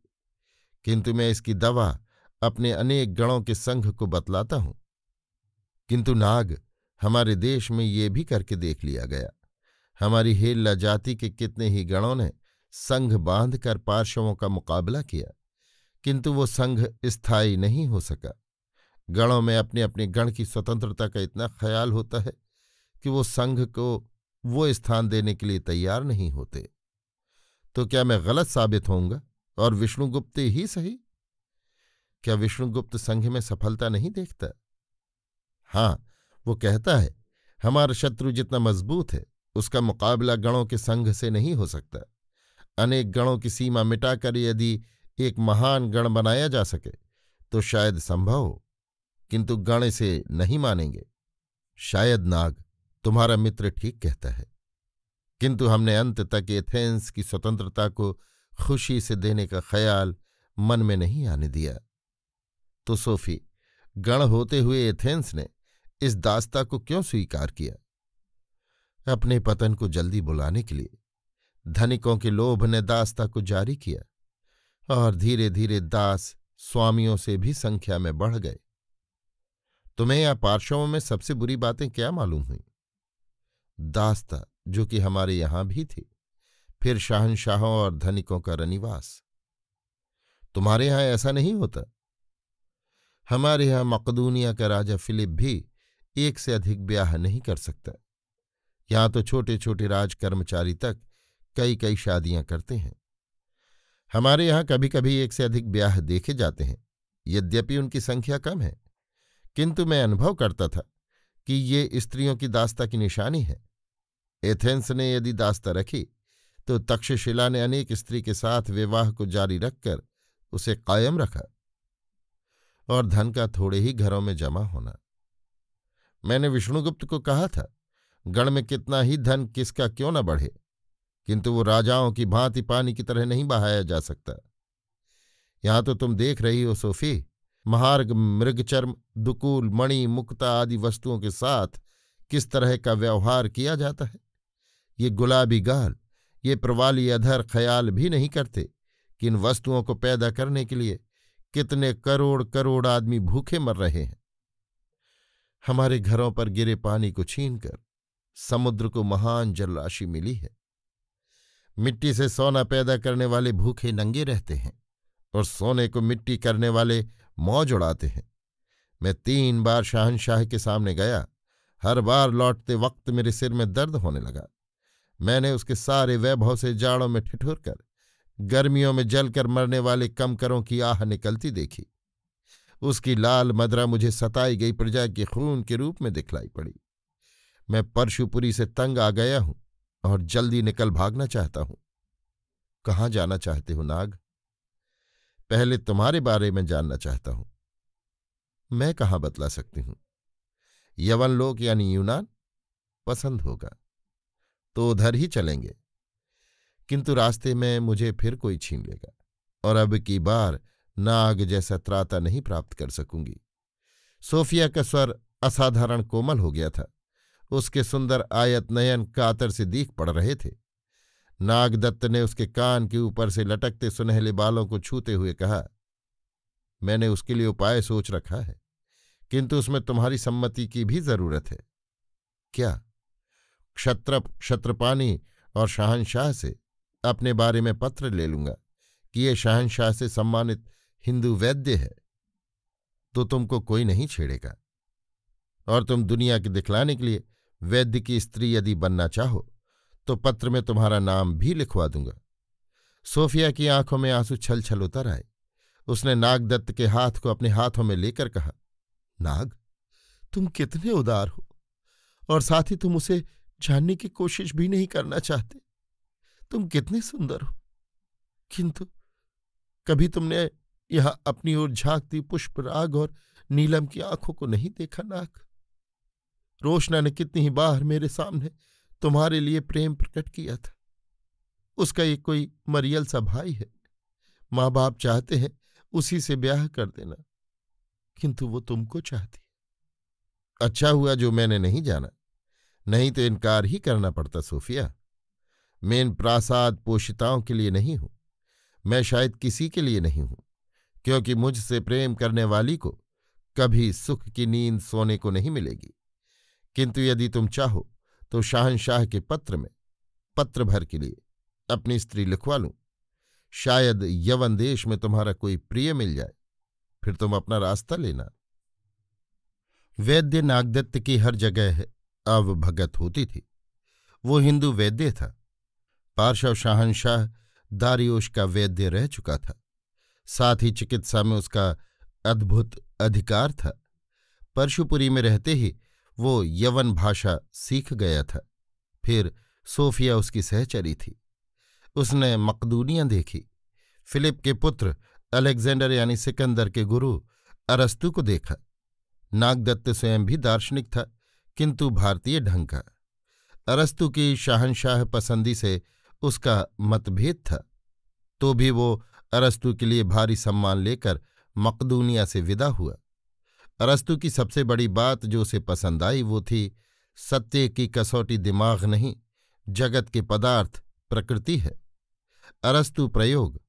Speaker 1: किंतु मैं इसकी दवा अपने अनेक गणों के संघ को बतलाता हूं। किंतु नाग, हमारे देश में ये भी करके देख लिया गया। हमारी हेल्ला जाति के कितने ही गणों ने संघ बांधकर पार्शवों का मुकाबला किया, किंतु वो संघ स्थायी नहीं हो सका। गणों में अपने अपने गण की स्वतंत्रता का इतना ख्याल होता है कि वो संघ को वो स्थान देने के लिए तैयार नहीं होते। तो क्या मैं गलत साबित होऊंगा और विष्णुगुप्त ही सही? क्या विष्णुगुप्त संघ में सफलता नहीं देखता? हाँ, वो कहता है हमारा शत्रु जितना मजबूत है उसका मुकाबला गणों के संघ से नहीं हो सकता। अनेक गणों की सीमा मिटाकर यदि एक महान गण बनाया जा सके तो शायद संभव हो, किंतु गण इसे नहीं मानेंगे। शायद नाग, तुम्हारा मित्र ठीक कहता है, किंतु हमने अंत तक एथेंस की स्वतंत्रता को खुशी से देने का ख्याल मन में नहीं आने दिया। तो सोफी, गण होते हुए एथेंस ने इस दासता को क्यों स्वीकार किया? अपने पतन को जल्दी बुलाने के लिए धनिकों के लोभ ने दासता को जारी किया, और धीरे धीरे दास स्वामियों से भी संख्या में बढ़ गए। तुम्हें या पार्शवों में सबसे बुरी बातें क्या मालूम हुई? दासता, जो कि हमारे यहां भी थी, फिर शाहनशाहों और धनिकों का रनिवास। तुम्हारे यहां ऐसा नहीं होता? हमारे यहां मकदूनिया का राजा फिलिप भी एक से अधिक ब्याह नहीं कर सकता। यहां तो छोटे छोटे राज कर्मचारी तक कई कई शादियां करते हैं। हमारे यहां कभी कभी एक से अधिक ब्याह देखे जाते हैं, यद्यपि उनकी संख्या कम है, किंतु मैं अनुभव करता था कि ये स्त्रियों की दासता की निशानी है। एथेंस ने यदि दासता रखी तो तक्षशिला ने अनेक स्त्री के साथ विवाह को जारी रखकर उसे कायम रखा। और धन का थोड़े ही घरों में जमा होना। मैंने विष्णुगुप्त को कहा था, गण में कितना ही धन किसका क्यों न बढ़े, किंतु वो राजाओं की भांति पानी की तरह नहीं बहाया जा सकता। यहां तो तुम देख रही हो सोफी, महार्ग, मृगचर्म, दुकूल, मणि, मुक्ता आदि वस्तुओं के साथ किस तरह का व्यवहार किया जाता है। ये गुलाबी गाल, ये प्रवाली अधर ख्याल भी नहीं करते कि इन वस्तुओं को पैदा करने के लिए कितने करोड़ करोड़ आदमी भूखे मर रहे हैं। हमारे घरों पर गिरे पानी को छीनकर समुद्र को महान जलराशि मिली है। मिट्टी से सोना पैदा करने वाले भूखे नंगे रहते हैं, और सोने को मिट्टी करने वाले मौज उड़ाते हैं। मैं 3 बार शहंशाह के सामने गया। हर बार लौटते वक्त मेरे सिर में दर्द होने लगा। मैंने उसके सारे वैभव से जाड़ों में ठिठुर कर, गर्मियों में जलकर मरने वाले कमकरों की आह निकलती देखी। उसकी लाल मदरा मुझे सताई गई प्रजा के खून के रूप में दिखलाई पड़ी। मैं परशुपुरी से तंग आ गया हूं और जल्दी निकल भागना चाहता हूं। कहाँ जाना चाहते हो नाग? पहले तुम्हारे बारे में जानना चाहता हूं। मैं कहाँ बतला सकती हूं? यवन लोक यानी यूनान पसंद होगा तो उधर ही चलेंगे, किंतु रास्ते में मुझे फिर कोई छीन लेगा और अब की बार नाग जैसा त्राता नहीं प्राप्त कर सकूंगी। सोफिया का स्वर असाधारण कोमल हो गया था। उसके सुंदर आयत नयन कातर से दीख पड़ रहे थे। नागदत्त ने उसके कान के ऊपर से लटकते सुनहले बालों को छूते हुए कहा, मैंने उसके लिए उपाय सोच रखा है, किंतु उसमें तुम्हारी सम्मति की भी जरूरत है। क्या? क्षत्रप, क्षत्रपानी और शहंशाह से अपने बारे में पत्र ले लूंगा कि ये शहंशाह से सम्मानित हिंदू वैद्य है, तो तुमको कोई नहीं छेड़ेगा। और तुम दुनिया के दिखलाने के लिए वैद्य की स्त्री यदि बनना चाहो तो पत्र में तुम्हारा नाम भी लिखवा दूंगा। सोफिया की आंखों में आंसू छल छल उतर आए। उसने नागदत्त के हाथ को अपने हाथों में लेकर कहा, नाग, तुम कितने उदार हो, और साथ ही तुम उसे जानने की कोशिश भी नहीं करना चाहते। तुम कितने सुंदर हो, किंतु कभी तुमने यहां अपनी ओर झांकती पुष्पराग और नीलम की आंखों को नहीं देखा नाग? रोशना ने कितनी ही बार मेरे सामने तुम्हारे लिए प्रेम प्रकट किया था। उसका एक कोई मरियल सा भाई है, माँ बाप चाहते हैं उसी से ब्याह कर देना, किंतु वो तुमको चाहती है। अच्छा हुआ जो मैंने नहीं जाना, नहीं तो इनकार ही करना पड़ता। सोफिया, मैं इन प्रासाद पोषिताओं के लिए नहीं हूं, मैं शायद किसी के लिए नहीं हूं, क्योंकि मुझसे प्रेम करने वाली को कभी सुख की नींद सोने को नहीं मिलेगी। किंतु यदि तुम चाहो तो शहंशाह के पत्र में पत्र भर के लिए अपनी स्त्री लिखवा लूं। शायद यवन देश में तुम्हारा कोई प्रिय मिल जाए, फिर तुम अपना रास्ता लेना। वैद्य नागदत्त की हर जगह अवभगत होती थी। वो हिंदू वैद्य था। पार्श्व शहंशाह दारियोश का वैद्य रह चुका था। साथ ही चिकित्सा में उसका अद्भुत अधिकार था। परशुपुरी में रहते ही वो यवन भाषा सीख गया था। फिर सोफिया उसकी सहचरी थी। उसने मकदूनियां देखी, फिलिप के पुत्र अलेक्जेंडर यानी सिकंदर के गुरु अरस्तु को देखा। नागदत्त स्वयं भी दार्शनिक था, किंतु भारतीय ढंग का। अरस्तु की शहंशाह पसंदी से उसका मतभेद था, तो भी वो अरस्तु के लिए भारी सम्मान लेकर मकदूनिया से विदा हुआ। अरस्तु की सबसे बड़ी बात जो उसे पसंद आई वो थी, सत्य की कसौटी दिमाग नहीं, जगत के पदार्थ प्रकृति है। अरस्तु प्रयोग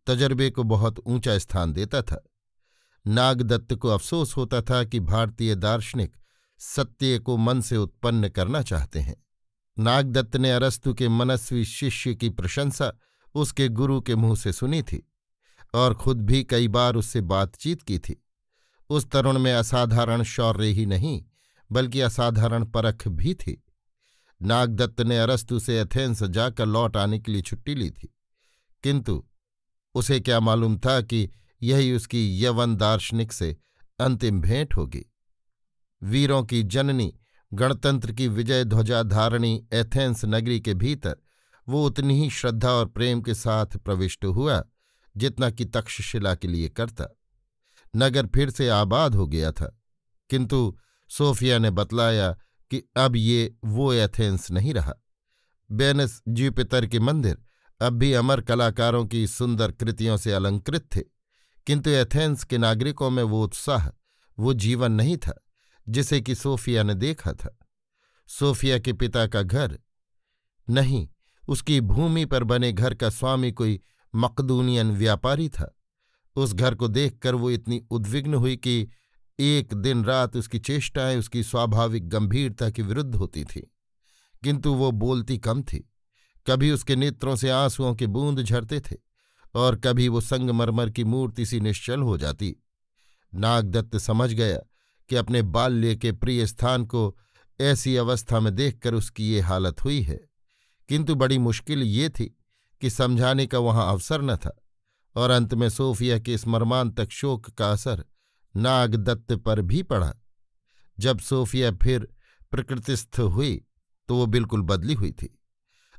Speaker 1: तजर्बे को बहुत ऊंचा स्थान देता था। नागदत्त को अफसोस होता था कि भारतीय दार्शनिक सत्य को मन से उत्पन्न करना चाहते हैं। नागदत्त ने अरस्तु के मनस्वी शिष्य की प्रशंसा उसके गुरु के मुंह से सुनी थी और खुद भी कई बार उससे बातचीत की थी। उस तरुण में असाधारण शौर्य ही नहीं बल्कि असाधारण परख भी थी। नागदत्त ने अरस्तु से एथेंस जाकर लौट आने के लिए छुट्टी ली थी, किंतु उसे क्या मालूम था कि यही उसकी यवन दार्शनिक से अंतिम भेंट होगी। वीरों की जननी, गणतंत्र की विजय ध्वजा धारणी एथेंस नगरी के भीतर वो उतनी ही श्रद्धा और प्रेम के साथ प्रविष्ट हुआ जितना कि तक्षशिला के लिए करता। नगर फिर से आबाद हो गया था, किंतु सोफिया ने बतलाया कि अब ये वो एथेंस नहीं रहा। बेनस ज्यूपिटर के मंदिर अब भी अमर कलाकारों की सुंदर कृतियों से अलंकृत थे, किंतु एथेंस के नागरिकों में वो उत्साह, वो जीवन नहीं था जिसे कि सोफिया ने देखा था। सोफिया के पिता का घर नहीं, उसकी भूमि पर बने घर का स्वामी कोई मकदूनियन व्यापारी था। उस घर को देखकर वो इतनी उद्विग्न हुई कि एक दिन रात उसकी चेष्टाएं उसकी स्वाभाविक गंभीरता के विरुद्ध होती थीं, किंतु वो बोलती कम थी। कभी उसके नेत्रों से आंसुओं के बूंद झरते थे और कभी वो संगमरमर की मूर्ति सी निश्चल हो जाती। नागदत्त समझ गया कि अपने बाल्य के प्रिय स्थान को ऐसी अवस्था में देखकर उसकी ये हालत हुई है, किंतु बड़ी मुश्किल ये थी कि समझाने का वहां अवसर न था, और अंत में सोफिया के इस मर्मांतक शोक का असर नागदत्त पर भी पड़ा। जब सोफिया फिर प्रकृतिस्थ हुई तो वो बिल्कुल बदली हुई थी।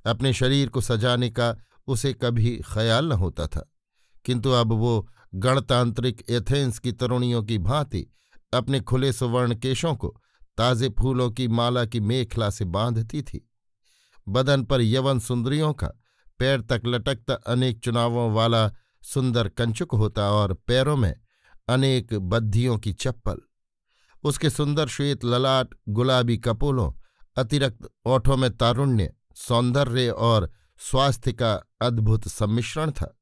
Speaker 1: अपने शरीर को सजाने का उसे कभी ख्याल न होता था, किंतु अब वो गणतांत्रिक एथेंस की तरुणियों की भांति अपने खुले सुवर्ण केशों को ताजे फूलों की माला की मेखला से बांधती थी। बदन पर यवन सुंदरियों का पैर तक लटकता अनेक चुनावों वाला सुंदर कंचुक होता और पैरों में अनेक बद्धियों की चप्पल। उसके सुंदर श्वेत ललाट, गुलाबी कपोलों, अतिरिक्त ओठों में तारुण्य, सौंदर्य और स्वास्थ्य का अद्भुत सम्मिश्रण था,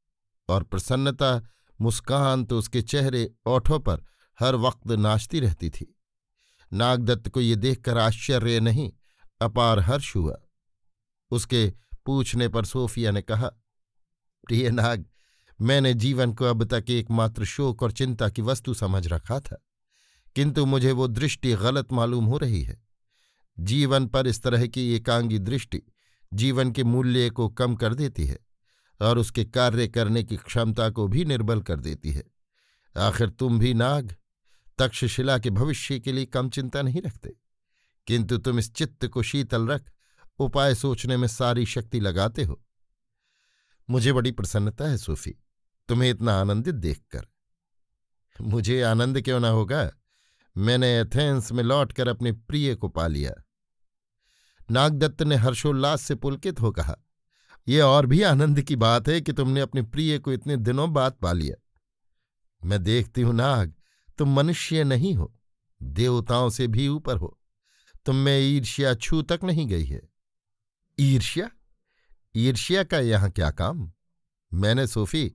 Speaker 1: और प्रसन्नता, मुस्कान तो उसके चेहरे ओठों पर हर वक्त नाचती रहती थी। नागदत्त को ये देखकर आश्चर्य नहीं, अपार हर्ष हुआ। उसके पूछने पर सोफिया ने कहा, प्रिय नाग, मैंने जीवन को अब तक एकमात्र शोक और चिंता की वस्तु समझ रखा था, किंतु मुझे वो दृष्टि गलत मालूम हो रही है। जीवन पर इस तरह की एकांगी दृष्टि जीवन के मूल्य को कम कर देती है और उसके कार्य करने की क्षमता को भी निर्बल कर देती है। आखिर तुम भी नाग तक्षशिला के भविष्य के लिए कम चिंता नहीं रखते, किंतु तुम इस चित्त को शीतल रख उपाय सोचने में सारी शक्ति लगाते हो। मुझे बड़ी प्रसन्नता है सोफी, तुम्हें इतना आनंदित देखकर। मुझे आनंद क्यों न होगा, मैंने एथेंस में लौटकर अपने प्रिय को पा लिया। नागदत्त ने हर्षोल्लास से पुलकित हो कहा, यह और भी आनंद की बात है कि तुमने अपने प्रिय को इतने दिनों बाद पा लिया। मैं देखती हूं नाग, तुम मनुष्य नहीं हो, देवताओं से भी ऊपर हो। तुम में ईर्ष्या छू तक नहीं गई है। ईर्ष्या? ईर्ष्या का यहां क्या काम? मैंने सोफी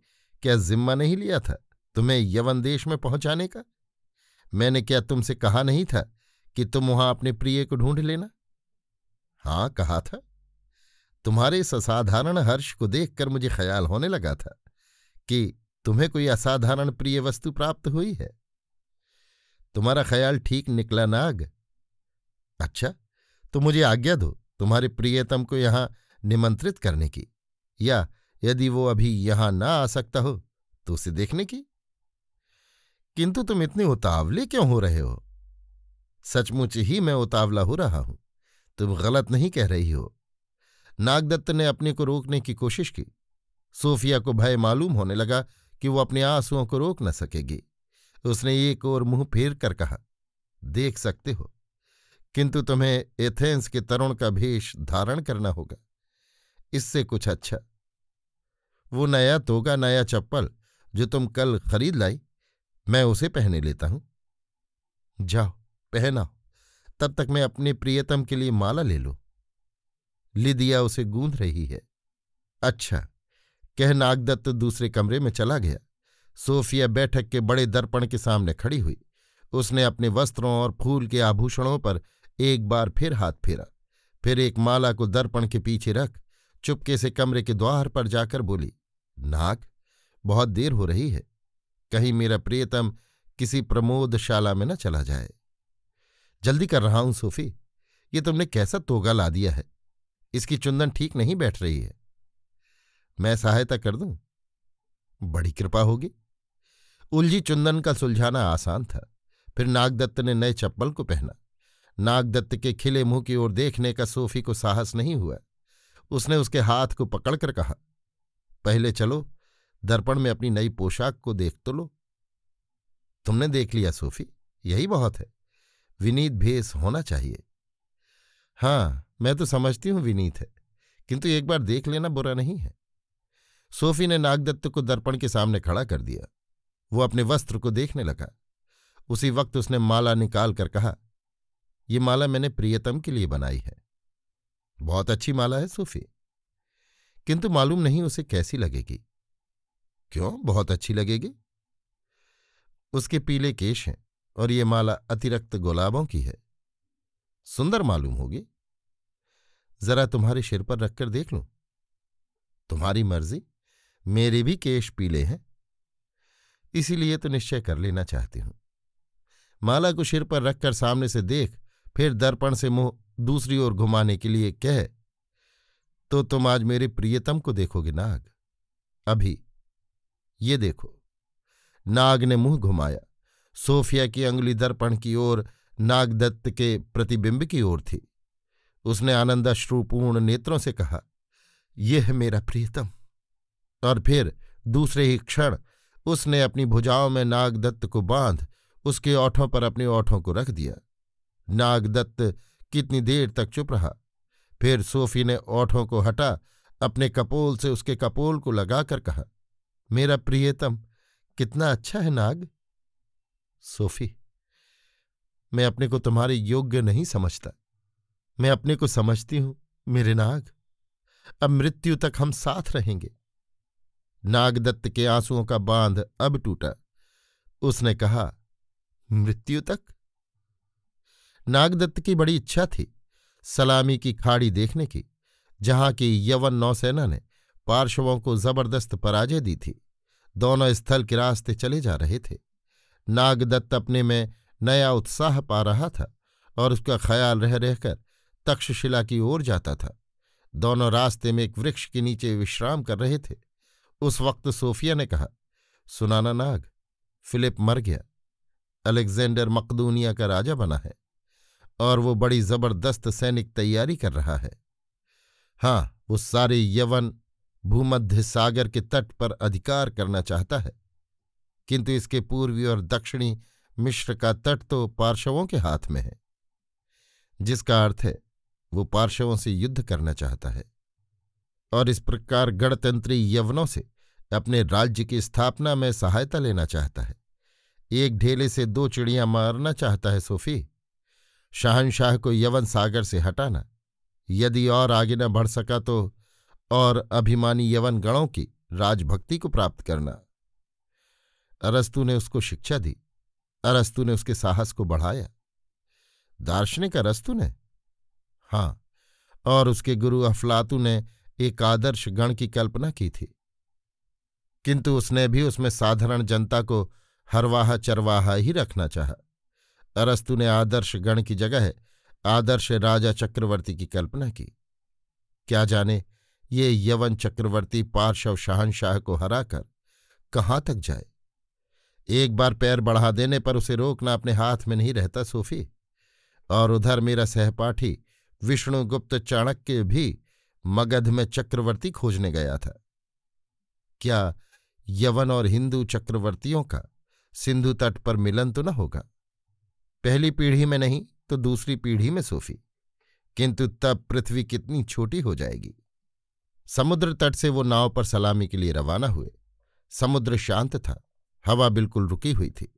Speaker 1: क्या जिम्मा नहीं लिया था तुम्हें यवन देश में पहुंचाने का? मैंने क्या तुमसे कहा नहीं था कि तुम वहां अपने प्रिय को ढूंढ लेना? हाँ, कहा था। तुम्हारे इस असाधारण हर्ष को देखकर मुझे ख्याल होने लगा था कि तुम्हें कोई असाधारण प्रिय वस्तु प्राप्त हुई है। तुम्हारा ख्याल ठीक निकला नाग। अच्छा, तो मुझे आज्ञा दो तुम्हारे प्रियतम को यहां निमंत्रित करने की, या यदि वो अभी यहां ना आ सकता हो तो उसे देखने की। किंतु तुम इतने उतावले क्यों हो रहे हो? सचमुच ही मैं उतावला हो रहा हूं, तुम गलत नहीं कह रही हो। नागदत्त ने अपने को रोकने की कोशिश की। सोफिया को भय मालूम होने लगा कि वो अपने आंसुओं को रोक न सकेगी। उसने एक और मुंह फेर कर कहा, देख सकते हो, किंतु तुम्हें एथेंस के तरुण का भेष धारण करना होगा, इससे कुछ अच्छा। वो नया तोगा, नया चप्पल जो तुम कल खरीद लाई, मैं उसे पहने लेता हूं। जाओ पहनाओ, तब तक मैं अपने प्रियतम के लिए माला ले लूं। लिदिया उसे गूंथ रही है। अच्छा, कह नागदत्त दूसरे कमरे में चला गया। सोफिया बैठक के बड़े दर्पण के सामने खड़ी हुई। उसने अपने वस्त्रों और फूल के आभूषणों पर एक बार फिर हाथ फेरा, फिर एक माला को दर्पण के पीछे रख चुपके से कमरे के द्वार पर जाकर बोली, नाग, बहुत देर हो रही है, कहीं मेरा प्रियतम किसी प्रमोदशाला में न चला जाए। जल्दी कर रहा हूं सोफी, ये तुमने कैसा तोगा ला दिया है, इसकी चुंदन ठीक नहीं बैठ रही है। मैं सहायता कर दूं? बड़ी कृपा होगी। उलझी चुंदन का सुलझाना आसान था। फिर नागदत्त ने नए चप्पल को पहना। नागदत्त के खिले मुंह की ओर देखने का सोफी को साहस नहीं हुआ। उसने उसके हाथ को पकड़कर कहा, पहले चलो दर्पण में अपनी नई पोशाक को देख तो लो। तुमने देख लिया सोफी, यही बहुत है। विनीत भेष होना चाहिए। हाँ, मैं तो समझती हूं विनीत है, किंतु एक बार देख लेना बुरा नहीं है। सोफी ने नागदत्त को दर्पण के सामने खड़ा कर दिया। वो अपने वस्त्र को देखने लगा। उसी वक्त उसने माला निकाल कर कहा, ये माला मैंने प्रियतम के लिए बनाई है। बहुत अच्छी माला है सोफी, किंतु मालूम नहीं उसे कैसी लगेगी। क्यों बहुत अच्छी लगेगी? उसके पीले केश हैं और ये माला अतिरिक्त गुलाबों की है, सुंदर मालूम होगी। जरा तुम्हारे सिर पर रखकर देख लूं। तुम्हारी मर्जी, मेरे भी केश पीले हैं, इसीलिए तो निश्चय कर लेना चाहती हूं। माला को सिर पर रखकर सामने से देख, फिर दर्पण से मुंह दूसरी ओर घुमाने के लिए कह, तो तुम आज मेरे प्रियतम को देखोगे नाग। अभी ये देखो। नाग ने मुंह घुमाया। सोफिया की अंगुली दर्पण की ओर, नागदत्त के प्रतिबिंब की ओर थी। उसने आनंदाश्रुपूर्ण नेत्रों से कहा, यह है मेरा प्रियतम। और फिर दूसरे ही क्षण उसने अपनी भुजाओं में नागदत्त को बांध उसके ओठों पर अपने ओठों को रख दिया। नागदत्त कितनी देर तक चुप रहा। फिर सोफी ने ओठों को हटा अपने कपोल से उसके कपोल को लगाकर कहा, मेरा प्रियतम कितना अच्छा है नाग। सोफी, मैं अपने को तुम्हारे योग्य नहीं समझता। मैं अपने को समझती हूं मेरे नाग। अब मृत्यु तक हम साथ रहेंगे। नागदत्त के आंसुओं का बांध अब टूटा। उसने कहा, मृत्यु तक? नागदत्त की बड़ी इच्छा थी सलामी की खाड़ी देखने की, जहां की यवन नौसेना ने पार्श्वों को जबरदस्त पराजय दी थी। दोनों स्थल के रास्ते चले जा रहे थे। नागदत्त अपने में नया उत्साह पा रहा था और उसका ख्याल रह रहकर तक्षशिला की ओर जाता था। दोनों रास्ते में एक वृक्ष के नीचे विश्राम कर रहे थे। उस वक्त सोफिया ने कहा, सुनाना नाग, फिलिप मर गया। अलेक्जेंडर मकदूनिया का राजा बना है और वो बड़ी जबरदस्त सैनिक तैयारी कर रहा है। हाँ, वो सारे यवन भूमध्य सागर के तट पर अधिकार करना चाहता है, किंतु इसके पूर्वी और दक्षिणी मिश्र का तट तो पार्शवों के हाथ में है, जिसका अर्थ है वो पार्शवों से युद्ध करना चाहता है और इस प्रकार गणतंत्री यवनों से अपने राज्य की स्थापना में सहायता लेना चाहता है। एक ढेले से दो चिड़ियां मारना चाहता है सोफी। शहंशाह को यवन सागर से हटाना, यदि और आगे न बढ़ सका तो और अभिमानी यवन गणों की राजभक्ति को प्राप्त करना। अरस्तु ने उसको शिक्षा दी। अरस्तु ने उसके साहस को बढ़ाया। दार्शनिक अरस्तु ने? हाँ, और उसके गुरु अफलातु ने एक आदर्श गण की कल्पना की थी, किंतु उसने भी उसमें साधारण जनता को हरवाहा चरवाहा ही रखना चाहा। अरस्तु ने आदर्श गण की जगह आदर्श राजा चक्रवर्ती की कल्पना की। क्या जाने ये यवन चक्रवर्ती पार्श्व शहंशाह को हराकर कहाँ तक जाए। एक बार पैर बढ़ा देने पर उसे रोकना अपने हाथ में नहीं रहता सोफी। और उधर मेरा सहपाठी विष्णुगुप्त चाणक्य भी मगध में चक्रवर्ती खोजने गया था। क्या यवन और हिंदू चक्रवर्तियों का सिंधु तट पर मिलन तो न होगा? पहली पीढ़ी में नहीं तो दूसरी पीढ़ी में सोफी, किंतु तब पृथ्वी कितनी छोटी हो जाएगी। समुद्र तट से वो नाव पर सलामी के लिए रवाना हुए। समुद्र शांत था, हवा बिल्कुल रुकी हुई थी।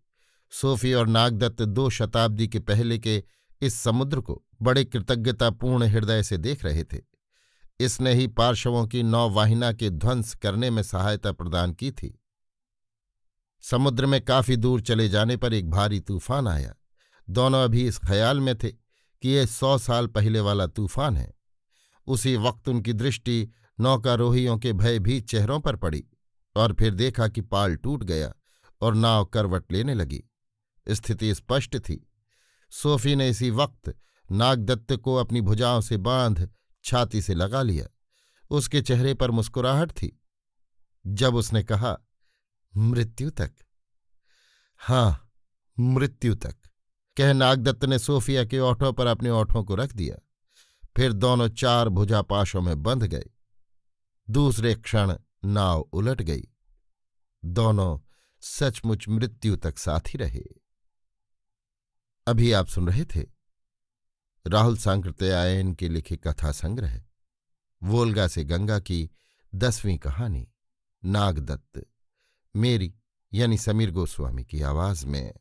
Speaker 1: सोफी और नागदत्त 2 शताब्दी के पहले के इस समुद्र को बड़े कृतज्ञतापूर्ण हृदय से देख रहे थे। इसने ही पार्श्वों की नौवाहिना के ध्वंस करने में सहायता प्रदान की थी। समुद्र में काफी दूर चले जाने पर एक भारी तूफान आया। दोनों अभी इस ख्याल में थे कि यह 100 साल पहले वाला तूफान है। उसी वक्त उनकी दृष्टि नौकारोहियों के भयभीत चेहरों पर पड़ी और फिर देखा कि पाल टूट गया और नाव करवट लेने लगी। स्थिति स्पष्ट थी। सोफी ने इसी वक्त नागदत्त को अपनी भुजाओं से बांध छाती से लगा लिया। उसके चेहरे पर मुस्कुराहट थी। जब उसने कहा, मृत्यु तक। हाँ, मृत्यु तक, कह नागदत्त ने सोफिया के ओठों पर अपने ओठों को रख दिया। फिर दोनों 4 भुजापाशों में बंध गए। दूसरे क्षण नाव उलट गई। दोनों सचमुच मृत्यु तक साथी रहे। अभी आप सुन रहे थे राहुल सांकृत्यायन के लिखे कथा संग्रह वोल्गा से गंगा की 10वीं कहानी नागदत्त, मेरी यानी समीर गोस्वामी की आवाज में।